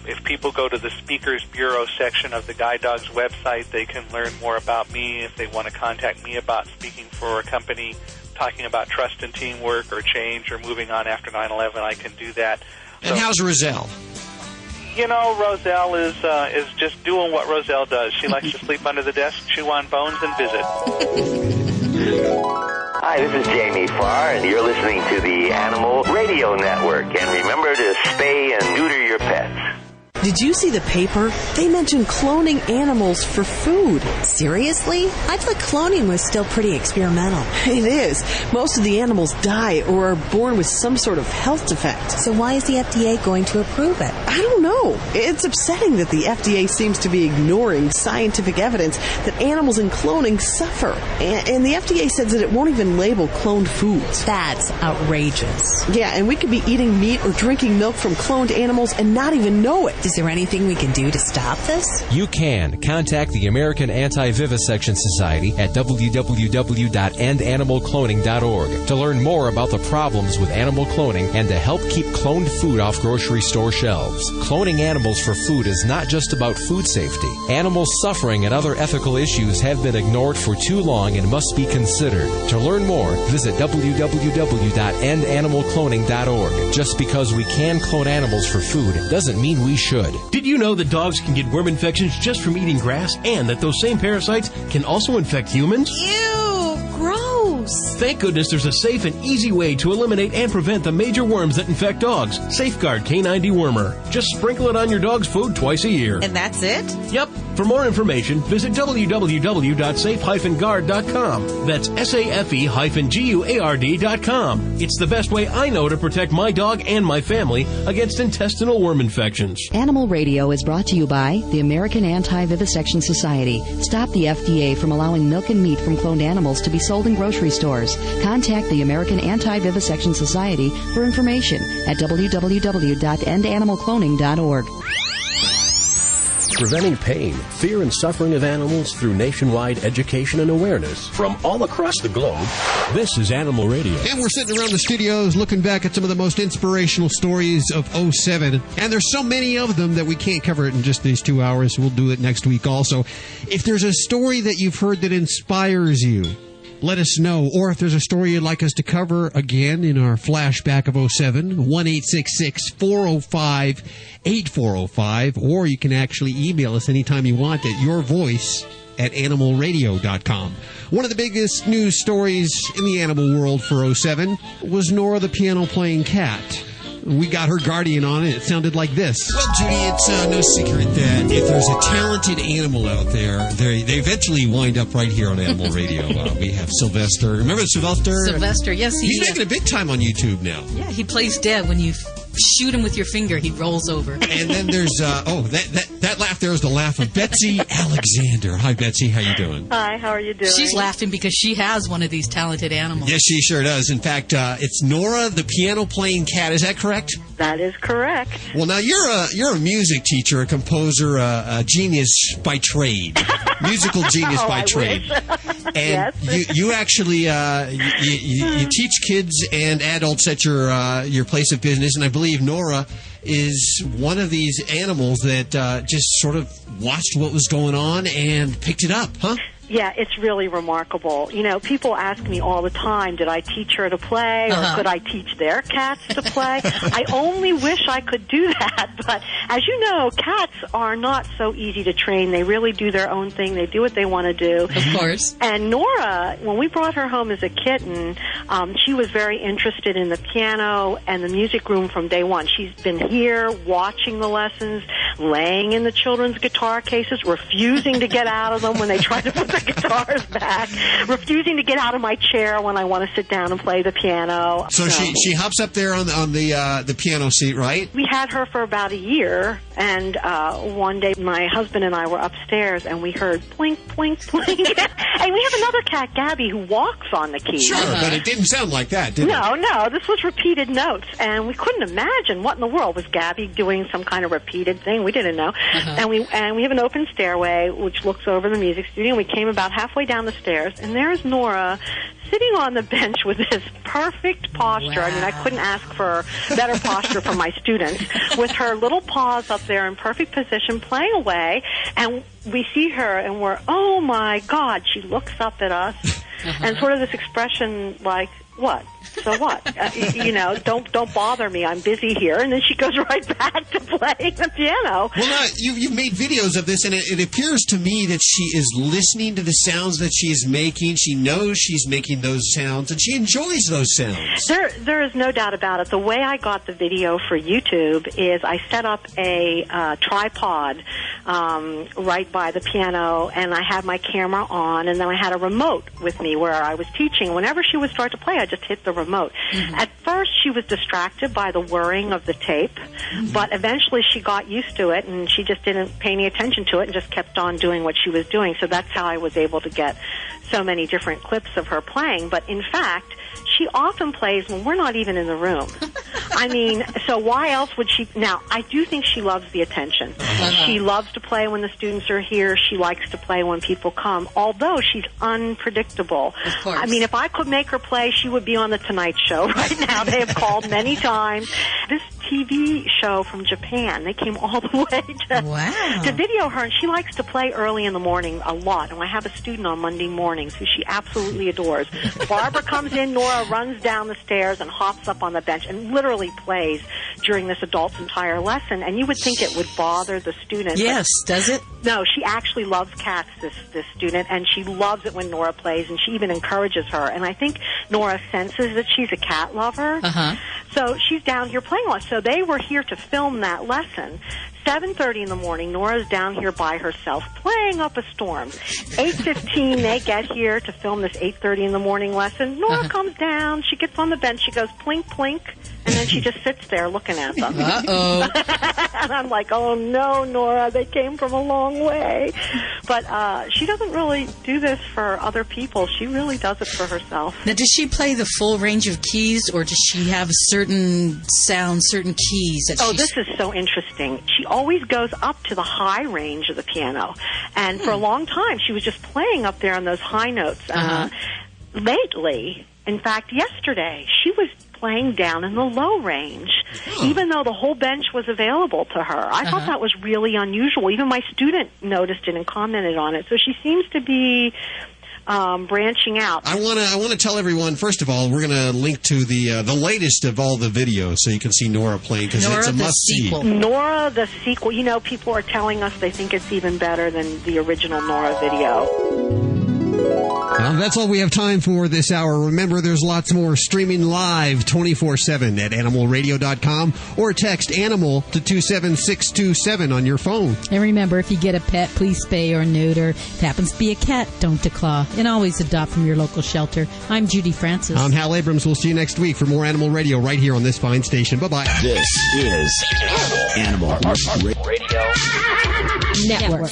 If people go to the Speakers Bureau section of the Guide Dogs website, they can learn more about me. If they want to contact me about speaking for a company, talking about trust and teamwork or change or moving on after 9/11, I can do that. And how's Roselle? You know, Roselle is just doing what Roselle does. She likes to sleep under the desk, chew on bones, and visit. Hi, this is Jamie Farr, and you're listening to the Animal Radio Network. And remember to spay and neuter your pets. Did you see the paper? They mentioned cloning animals for food. Seriously? I thought cloning was still pretty experimental. It is. Most of the animals die or are born with some sort of health defect. So why is the FDA going to approve it? I don't know. It's upsetting that the FDA seems to be ignoring scientific evidence that animals in cloning suffer. And the FDA says that it won't even label cloned foods. That's outrageous. Yeah, and we could be eating meat or drinking milk from cloned animals and not even know it. Is there anything we can do to stop this? You can. Contact the American Anti-Vivisection Society at www.endanimalcloning.org to learn more about the problems with animal cloning and to help keep cloned food off grocery store shelves. Cloning animals for food is not just about food safety. Animal suffering and other ethical issues have been ignored for too long and must be considered. To learn more, visit www.endanimalcloning.org. Just because we can clone animals for food doesn't mean we should. Did you know that dogs can get worm infections just from eating grass, and that those same parasites can also infect humans? Ew, gross. Thank goodness there's a safe and easy way to eliminate and prevent the major worms that infect dogs. Safeguard K9 Dewormer. Just sprinkle it on your dog's food twice a year. And that's it? Yep. For more information, visit www.safe-guard.com. That's SAFE-GUARD.com. It's the best way I know to protect my dog and my family against intestinal worm infections. Animal Radio is brought to you by the American Anti-Vivisection Society. Stop the FDA from allowing milk and meat from cloned animals to be sold in grocery stores. Contact the American Anti-Vivisection Society for information at www.endanimalcloning.org. Preventing pain, fear, and suffering of animals through nationwide education and awareness from all across the globe. This is Animal Radio. And we're sitting around the studios looking back at some of the most inspirational stories of 07. And there's so many of them that we can't cover it in just these 2 hours. We'll do it next week also. If there's a story that you've heard that inspires you, let us know. Or if there's a story you'd like us to cover again in our flashback of 07, 1-866-405-8405. Or you can actually email us anytime you want at yourvoice@animalradio.com. One of the biggest news stories in the animal world for 07 was Nora the piano-playing cat. We got her guardian on it. It sounded like this. Well, Judy, it's no secret that if there's a talented animal out there, they eventually wind up right here on Animal Radio. We have Sylvester. Remember Sylvester? Sylvester, yes. He's making a big time on YouTube now. Yeah, he plays dead. When you shoot him with your finger, he rolls over. And then there's, that laugh there is the laugh of Betsy Alexander. Hi, Betsy. How you doing? Hi, how are you doing? She's laughing because she has one of these talented animals. Yes, she sure does. In fact, it's Nora the piano-playing cat. Is that correct? That is correct. Well, now you're a music teacher, a composer, a genius by trade, musical genius by trade, and yes. you actually you teach kids and adults at your place of business, and I believe Nora is one of these animals that just sort of watched what was going on and picked it up, huh? Yeah, it's really remarkable. You know, people ask me all the time, did I teach her to play or could I teach their cats to play? I only wish I could do that, but as you know, cats are not so easy to train. They really do their own thing. They do what they want to do. Of course. And Nora, when we brought her home as a kitten, she was very interested in the piano and the music room from day one. She's been here watching the lessons, laying in the children's guitar cases, refusing to get out of them when they try to put the guitars back, refusing to get out of my chair when I want to sit down and play the piano. So she hops up there on the piano seat, right? We had her for about a year, and one day my husband and I were upstairs, and we heard blink, blink, blink. And we have another cat, Gabby, who walks on the keys. Sure, but it didn't sound like that, did it? No, this was repeated notes, and we couldn't imagine what in the world was Gabby doing some kind of repeated thing. We didn't know. And we have an open stairway which looks over the music studio, and we came about halfway down the stairs, and there's Nora sitting on the bench with this perfect posture. Wow. I mean, I couldn't ask for better posture for my students, with her little paws up there in perfect position, playing away, and we see her, and we're, oh my God, she looks up at us, and sort of this expression like, what? So what? Don't bother me. I'm busy here. And then she goes right back to playing the piano. Well, you've made videos of this, and it appears to me that she is listening to the sounds that she is making. She knows she's making those sounds, and she enjoys those sounds. There is no doubt about it. The way I got the video for YouTube is I set up a tripod right by the piano, and I had my camera on, and then I had a remote with me where I was teaching. Whenever she would start to play, I just hit the remote. Mm-hmm. At first, she was distracted by the whirring of the tape, but eventually she got used to it, and she just didn't pay any attention to it and just kept on doing what she was doing. So that's how I was able to get so many different clips of her playing. But in fact, she often plays when we're not even in the room. I mean, so why else would she? Now, I do think she loves the attention. She loves to play when the students are here. She likes to play when people come, although she's unpredictable. Of course. I mean, if I could make her play, she would be on The Tonight Show right now. They have called many times. This TV show from Japan, they came all the way to video her, and she likes to play early in the morning a lot. And I have a student on Monday mornings who she absolutely adores. Barbara comes in, Nora runs down the stairs and hops up on the bench and literally plays during this adult's entire lesson. And you would think it would bother the student. Yes, does it? No, she actually loves cats, this student, and she loves it when Nora plays, and she even encourages her. And I think Nora senses that she's a cat lover. So she's down here playing with us. So they were here to film that lesson. 7:30 in the morning, Nora's down here by herself playing up a storm. 8:15, they get here to film this 8:30 in the morning lesson. Nora comes down. She gets on the bench. She goes plink, plink, and then she just sits there looking at them. Uh-oh. And I'm like, oh, no, Nora, they came from a long way. But she doesn't really do this for other people. She really does it for herself. Now, does she play the full range of keys, or does she have certain sounds, certain keys that this is so interesting. She always goes up to the high range of the piano. And for a long time, she was just playing up there on those high notes. Lately, in fact, yesterday, she was playing down in the low range, even though the whole bench was available to her. I thought that was really unusual. Even my student noticed it and commented on it. So she seems to be branching out. I want to tell everyone, first of all, we're going to link to the latest of all the videos so you can see Nora playing, because it's a must-see. Nora the sequel. You know, people are telling us they think it's even better than the original Nora video. That's all we have time for this hour. Remember, there's lots more streaming live 24/7 at animalradio.com, or text ANIMAL to 27627 on your phone. And remember, if you get a pet, please spay or neuter. If it happens to be a cat, don't declaw. And always adopt from your local shelter. I'm Judy Francis. I'm Hal Abrams. We'll see you next week for more Animal Radio right here on this fine station. Bye-bye. This is Animal Radio Network.